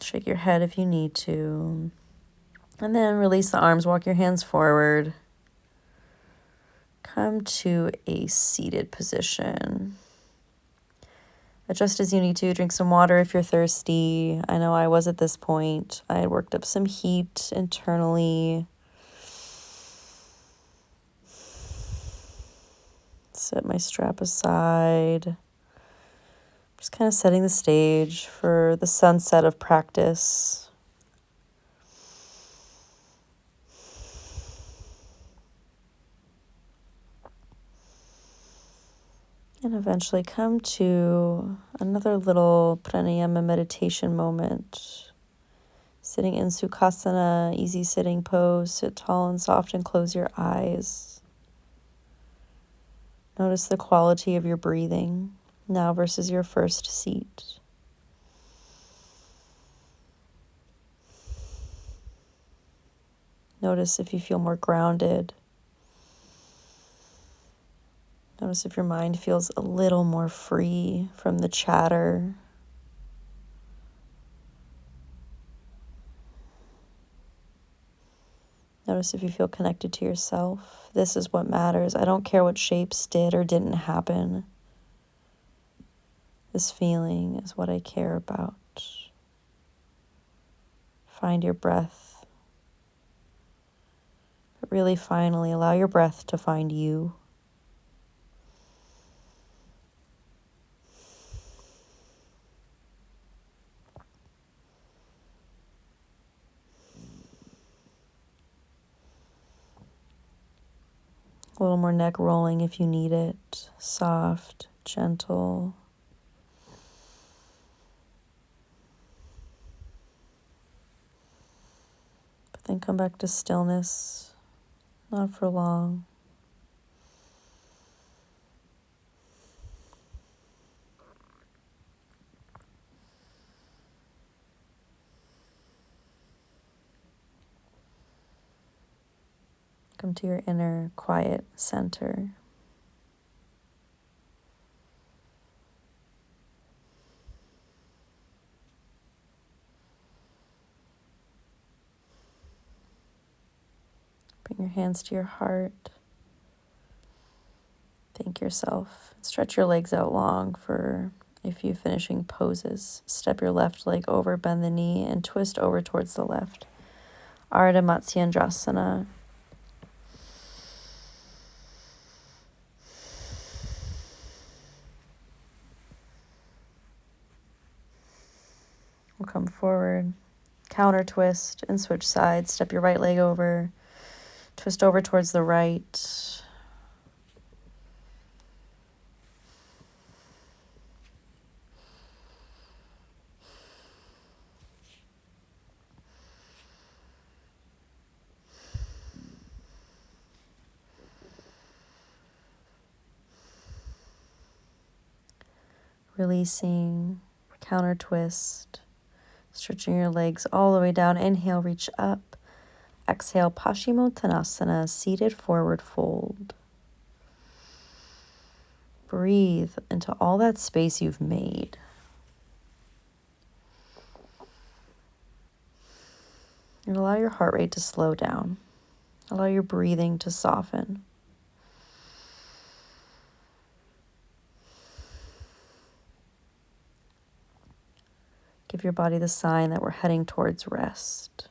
Shake your head if you need to. And then release the arms, walk your hands forward. Come to a seated position. Adjust as you need to. Drink some water if you're thirsty. I know I was at this point. I had worked up some heat internally. Set my strap aside. Just kind of setting the stage for the sunset of practice. And eventually come to another little pranayama meditation moment. Sitting in Sukhasana, easy sitting pose. Sit tall and soft and close your eyes. Notice the quality of your breathing now versus your first seat. Notice if you feel more grounded. Notice if your mind feels a little more free from the chatter. Notice if you feel connected to yourself. This is what matters. I don't care what shapes did or didn't happen. This feeling is what I care about. Find your breath. But really, finally, allow your breath to find you. A little more neck rolling if you need it. Soft, gentle. But then come back to stillness. Not for long. Come to your inner quiet center. Bring your hands to your heart. Thank yourself. Stretch your legs out long for a few finishing poses. Step your left leg over, bend the knee, and twist over towards the left. Ardha Matsyendrasana. We'll come forward, counter twist, and switch sides. Step your right leg over, twist over towards the right. Releasing, counter twist, stretching your legs all the way down. Inhale, reach up. Exhale, Paschimottanasana, seated forward fold. Breathe into all that space you've made. And allow your heart rate to slow down. Allow your breathing to soften. Give your body the sign that we're heading towards rest.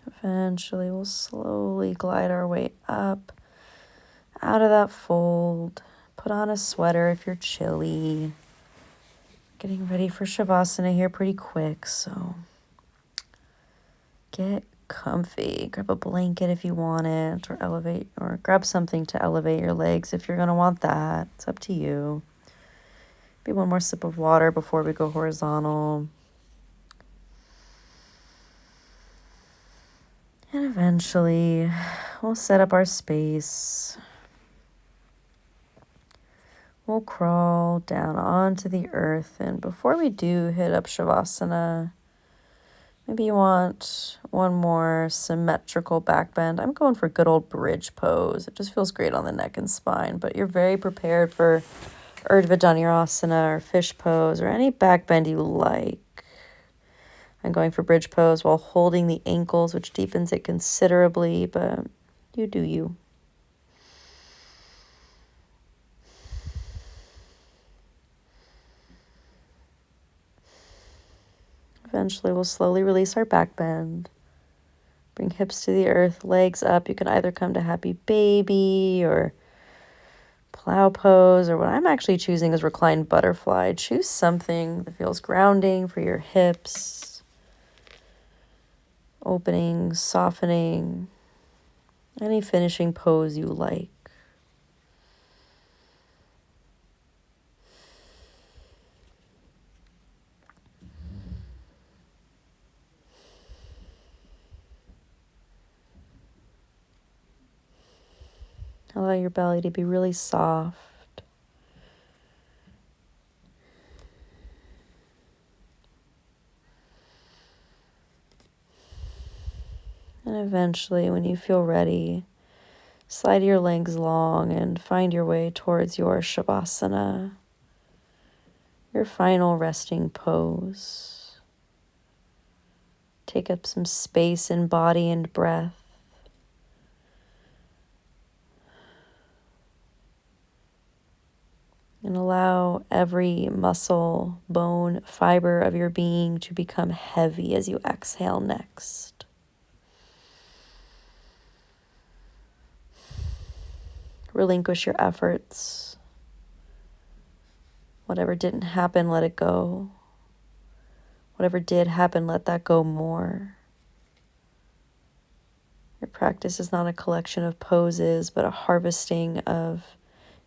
Eventually, we'll slowly glide our way up, out of that fold. Put on a sweater if you're chilly. Getting ready for Savasana here pretty quick, so get comfy. Grab a blanket if you want it, or grab something to elevate your legs if you're going to want that. It's up to you. Maybe one more sip of water before we go horizontal. And eventually, we'll set up our space. We'll crawl down onto the earth. And before we do hit up Shavasana, maybe you want one more symmetrical back bend. I'm going for good old bridge pose. It just feels great on the neck and spine, but you're very prepared for Urdhva Dhanurasana or fish pose or any back bend you like. I'm going for bridge pose while holding the ankles, which deepens it considerably, but you do you. Eventually, we'll slowly release our back bend. Bring hips to the earth, legs up. You can either come to happy baby or plow pose, or what I'm actually choosing is reclined butterfly. Choose something that feels grounding for your hips. Opening, softening, any finishing pose you like. Allow your belly to be really soft. And eventually, when you feel ready, slide your legs long and find your way towards your Shavasana, your final resting pose. Take up some space in body and breath. And allow every muscle, bone, fiber of your being to become heavy as you exhale next. Relinquish your efforts. Whatever didn't happen, let it go. Whatever did happen, let that go more. Your practice is not a collection of poses, but a harvesting of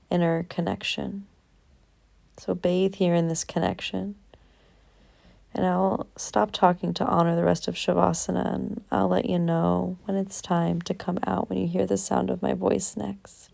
inner connection. So bathe here in this connection. And I'll stop talking to honor the rest of Shavasana, and I'll let you know when it's time to come out when you hear the sound of my voice next.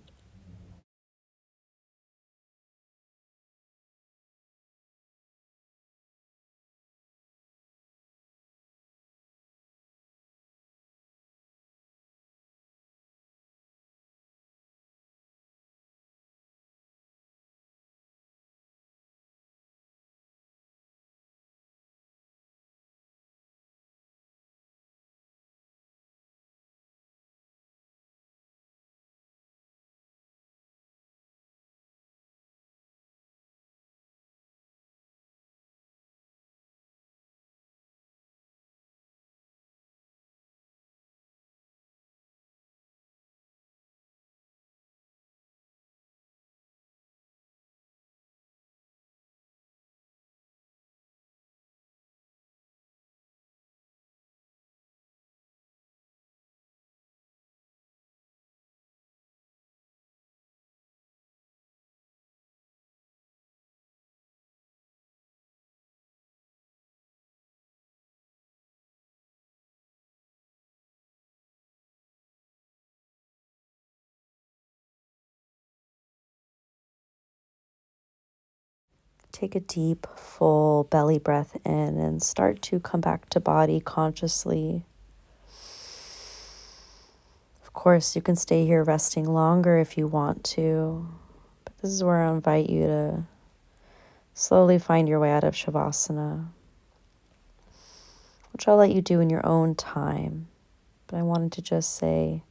Take a deep, full belly breath in and start to come back to body consciously. Of course, you can stay here resting longer if you want to, but this is where I invite you to slowly find your way out of Shavasana, which I'll let you do in your own time. But I wanted to just say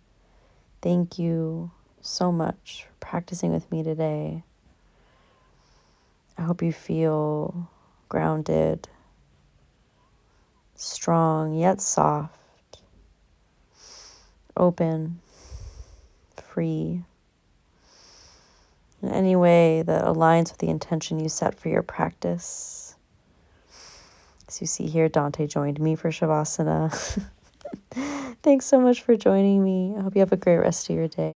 thank you so much for practicing with me today. I hope you feel grounded, strong yet soft, open, free, in any way that aligns with the intention you set for your practice. As you see here, Dante joined me for Shavasana. Thanks so much for joining me. I hope you have a great rest of your day.